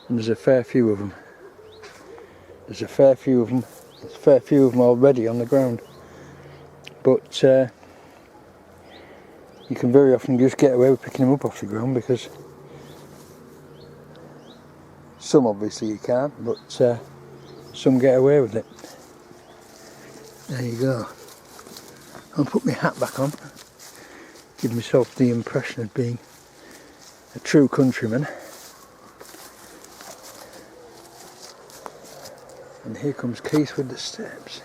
And there's a fair few of them. There's a fair few of them. There's a fair few of them already on the ground. But you can very often just get away with picking them up off the ground, because some obviously you can't, but some get away with it. There you go. I'll put my hat back on, give myself the impression of being a true countryman. And here comes Keith with the steps.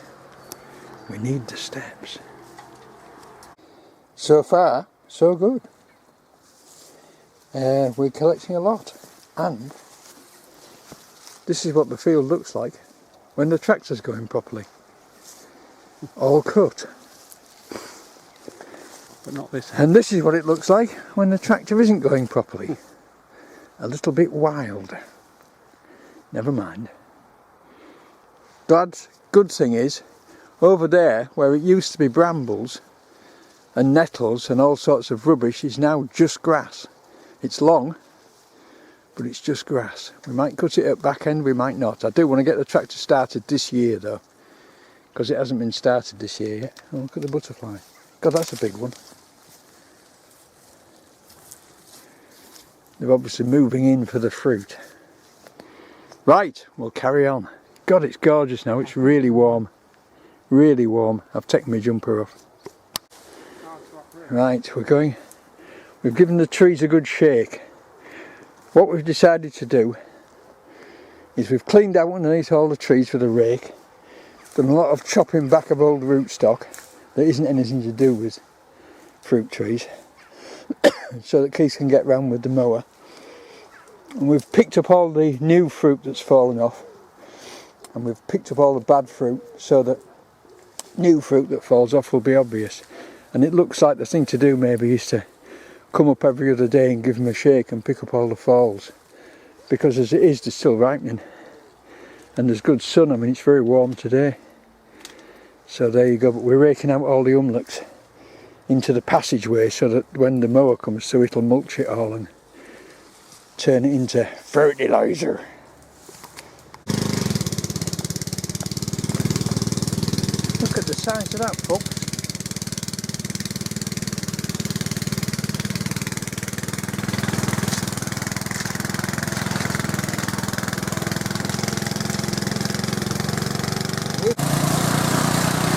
We need the steps. So far, so good. We're collecting a lot, and this is what the field looks like when the tractor's going properly. All cut. But not this. And this is what it looks like when the tractor isn't going properly. A little bit wild. Never mind. Lads, good thing is, over there where it used to be brambles and nettles and all sorts of rubbish is now just grass. It's long, but it's just grass. We might cut it at back end, we might not. I do want to get the tractor started this year though, because it hasn't been started this year yet. Oh, look at the butterfly. God, that's a big one. They're obviously moving in for the fruit. Right, we'll carry on. God, it's gorgeous now. It's really warm. Really warm. I've taken my jumper off. Right, we're going. We've given the trees a good shake. What we've decided to do is we've cleaned out underneath all the trees with a rake, done a lot of chopping back of old rootstock that isn't anything to do with fruit trees, so that Keith can get round with the mower. And we've picked up all the new fruit that's fallen off, and we've picked up all the bad fruit so that new fruit that falls off will be obvious. And it looks like the thing to do maybe is to come up every other day and give them a shake and pick up all the falls, because as it is, they're still ripening and there's good sun. I mean, it's very warm today, so there you go. But we're raking out all the umlets into the passageway so that when the mower comes through, it'll mulch it all and turn it into fertilizer. Look at the size of that, folks.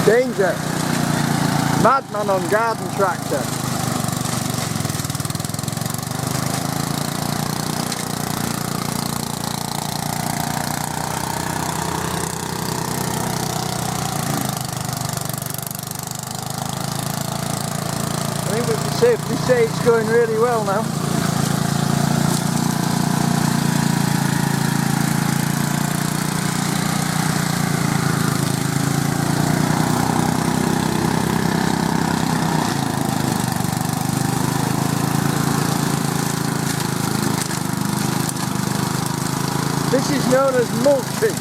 Danger! Madman on garden tractor. I think we can safely say it's going really well now. This is known as mulching.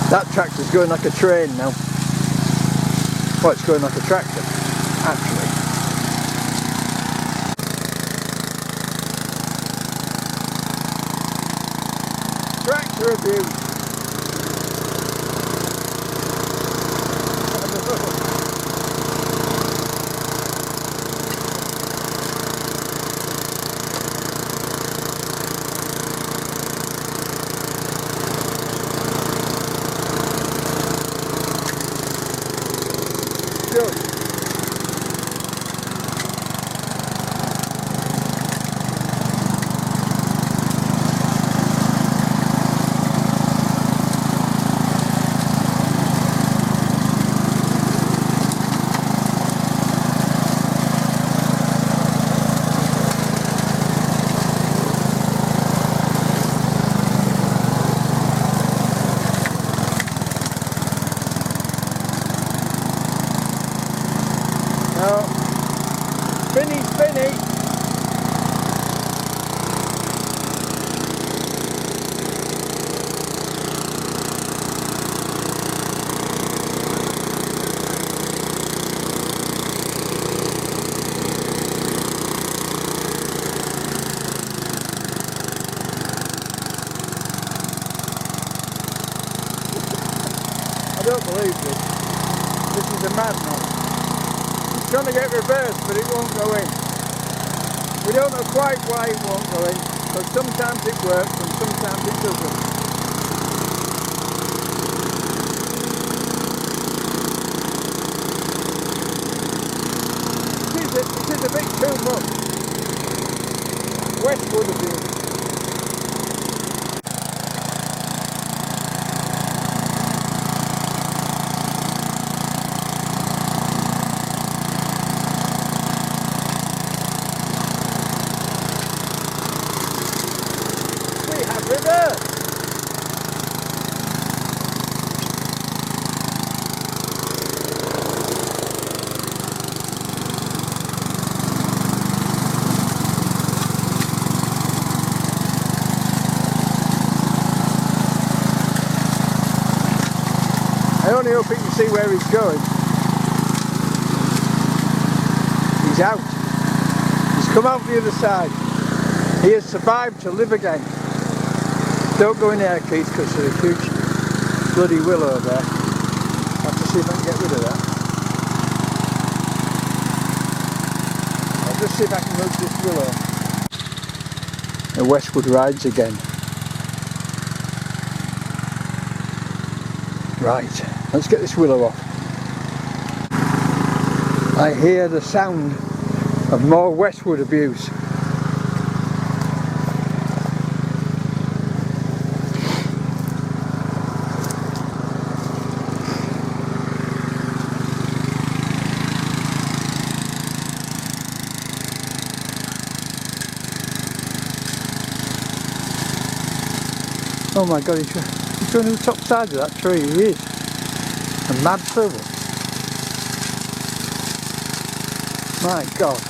That tractor's going like a train now. Well, it's going like a tractor, actually. Tractor abuse. believe this. This is a madman. He's trying to get reversed, but it won't go in. We don't know quite why it won't go in, because sometimes it works and sometimes it doesn't. It is a bit too much. Westwood abuse. We have reverse. I only hope you can see where he's going. He's out. He's come out the other side. He has survived to live again. Don't go in there, Keith, because there's a huge bloody willow there. I'll have to see if I can get rid of that. I'll just see if I can move this willow. The Westwood rides again. Right, let's get this willow off. I hear the sound of more Westwood abuse. Oh my God, he's going to the top side of that tree, he is. A mad through it. My God.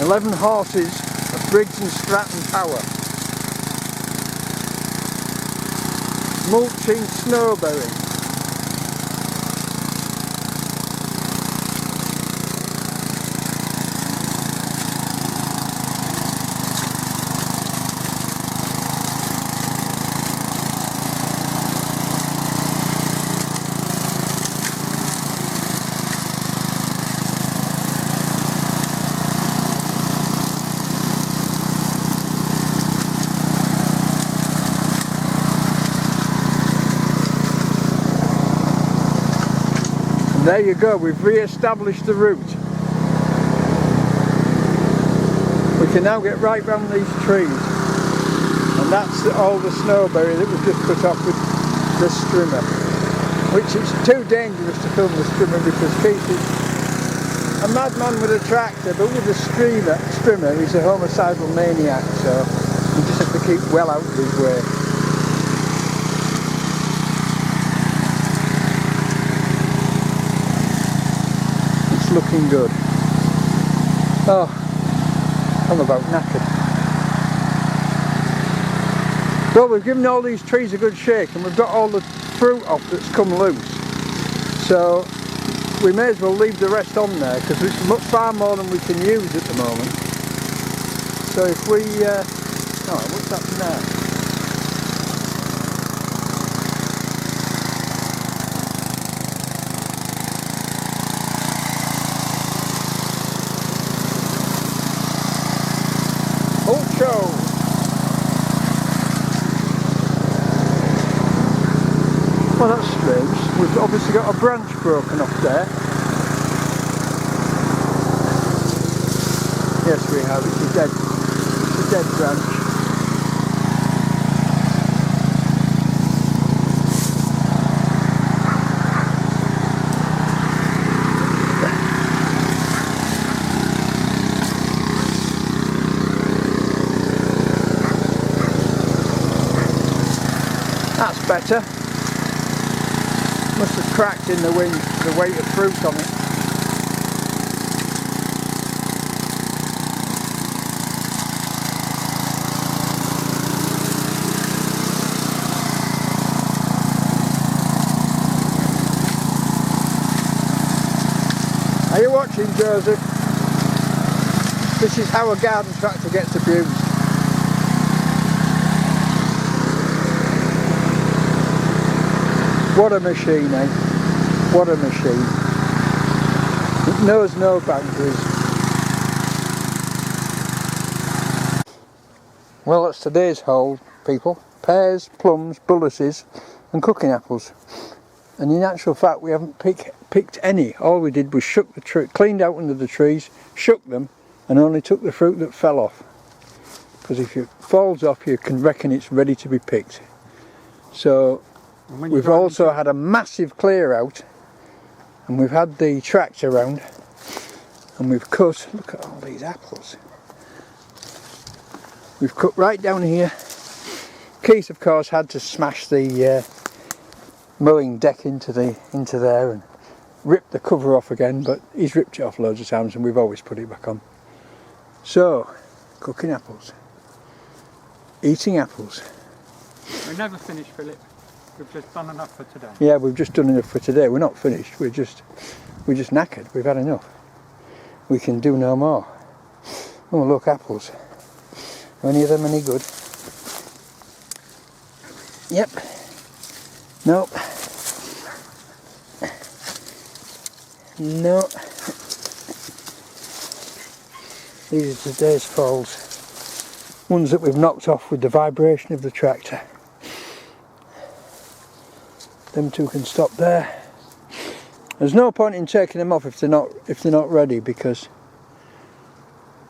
"11 horses of Briggs and Stratton power. Mulching snowberry. And there you go, we've re-established the route. We can now get right round these trees. And that's all the snowberry that we've just cut off with this strimmer. Which is too dangerous to film the strimmer because Keith is a madman with a tractor, but with a strimmer he's a homicidal maniac, so you just have to keep well out of his way. Looking good. Oh, I'm about knackered. Well, we've given all these trees a good shake and we've got all the fruit off that's come loose. So we may as well leave the rest on there because it's far more than we can use at the moment. So if we... oh, what's that now? Well, that's strange. We've obviously got a branch broken off there. Yes, we have. It's a dead branch. That's better. Must have cracked in the wind, the weight of fruit on it. Are you watching, Joseph? This is how a garden tractor gets abused. What a machine, eh? What a machine. It knows no boundaries. Well, that's today's haul, people. Pears, plums, bullaces and cooking apples. And in actual fact, we haven't picked any. All we did was shook the tree, cleaned out under the trees, shook them, and only took the fruit that fell off. Because if it falls off, you can reckon it's ready to be picked. So we've also had a massive clear out, and we've had the tractor round, and we've cut, look at all these apples. We've cut right down here. Keith, of course, had to smash the mowing deck into there and rip the cover off again, but he's ripped it off loads of times and we've always put it back on. So, cooking apples, eating apples. We're never finished, Philip. We've just done enough for today. Yeah, we've just done enough for today. We're not finished. We're just knackered. We've had enough. We can do no more. Oh, look, apples. Are any of them any good? Yep. Nope. No. These are today's falls. Ones that we've knocked off with the vibration of the tractor. Them two can stop there. There's no point in taking them off if they're not ready, because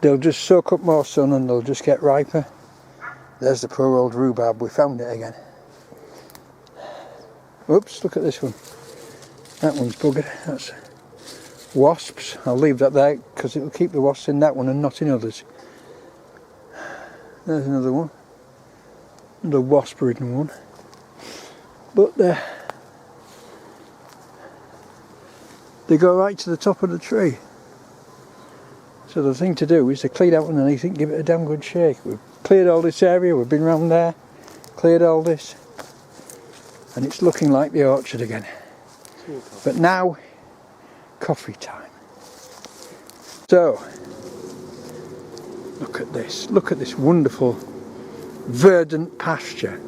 they'll just soak up more sun and they'll just get riper. There's the poor old rhubarb. We found it again. Oops, look at this one. That one's buggered. That's wasps. I'll leave that there because it'll keep the wasps in that one and not in others. There's another one. Another wasp-ridden one. But they go right to the top of the tree. So the thing to do is to clean out underneath it and give it a damn good shake. We've cleared all this area, we've been round there, cleared all this, and it's looking like the orchard again. But now, coffee time. So, look at this wonderful verdant pasture.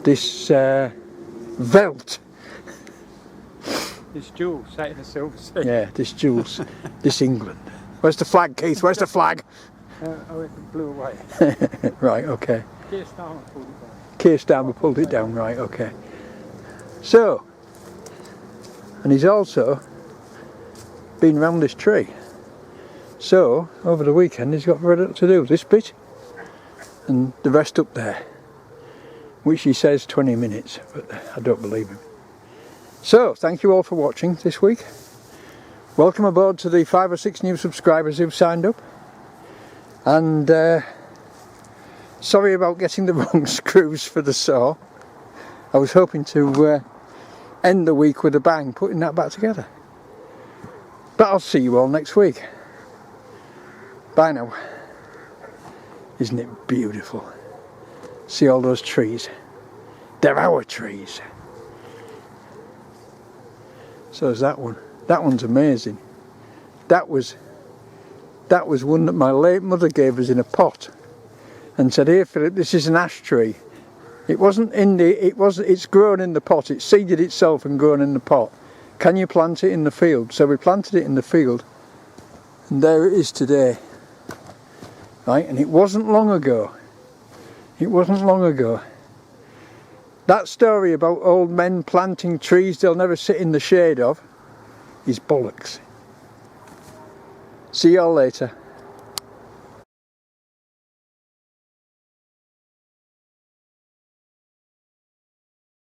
This veldt. This jewel sat in the silver sea. Yeah, this Jules, this England. Where's the flag, Keith? Where's the flag? Oh, it blew away. Right, okay. Keir Starmer pulled it down. Keir Starmer pulled it down, right, okay. So, and he's also been round this tree. So, over the weekend he's got very little to do. This bit and the rest up there. Which he says 20 minutes, but I don't believe him. So, thank you all for watching this week. Welcome aboard to the 5 or 6 new subscribers who've signed up. And sorry about getting the wrong screws for the saw. I was hoping to end the week with a bang, putting that back together. But I'll see you all next week. Bye now. Isn't it beautiful? See all those trees? They're our trees. So is that one. That one's amazing. That was one that my late mother gave us in a pot and said, "Here, Philip, this is an ash tree." It wasn't in it's grown in the pot. It seeded itself and grown in the pot. Can you plant it in the field? So we planted it in the field, and there it is today. Right, and it wasn't long ago. It wasn't long ago. That story about old men planting trees they'll never sit in the shade of is bollocks. See y'all later.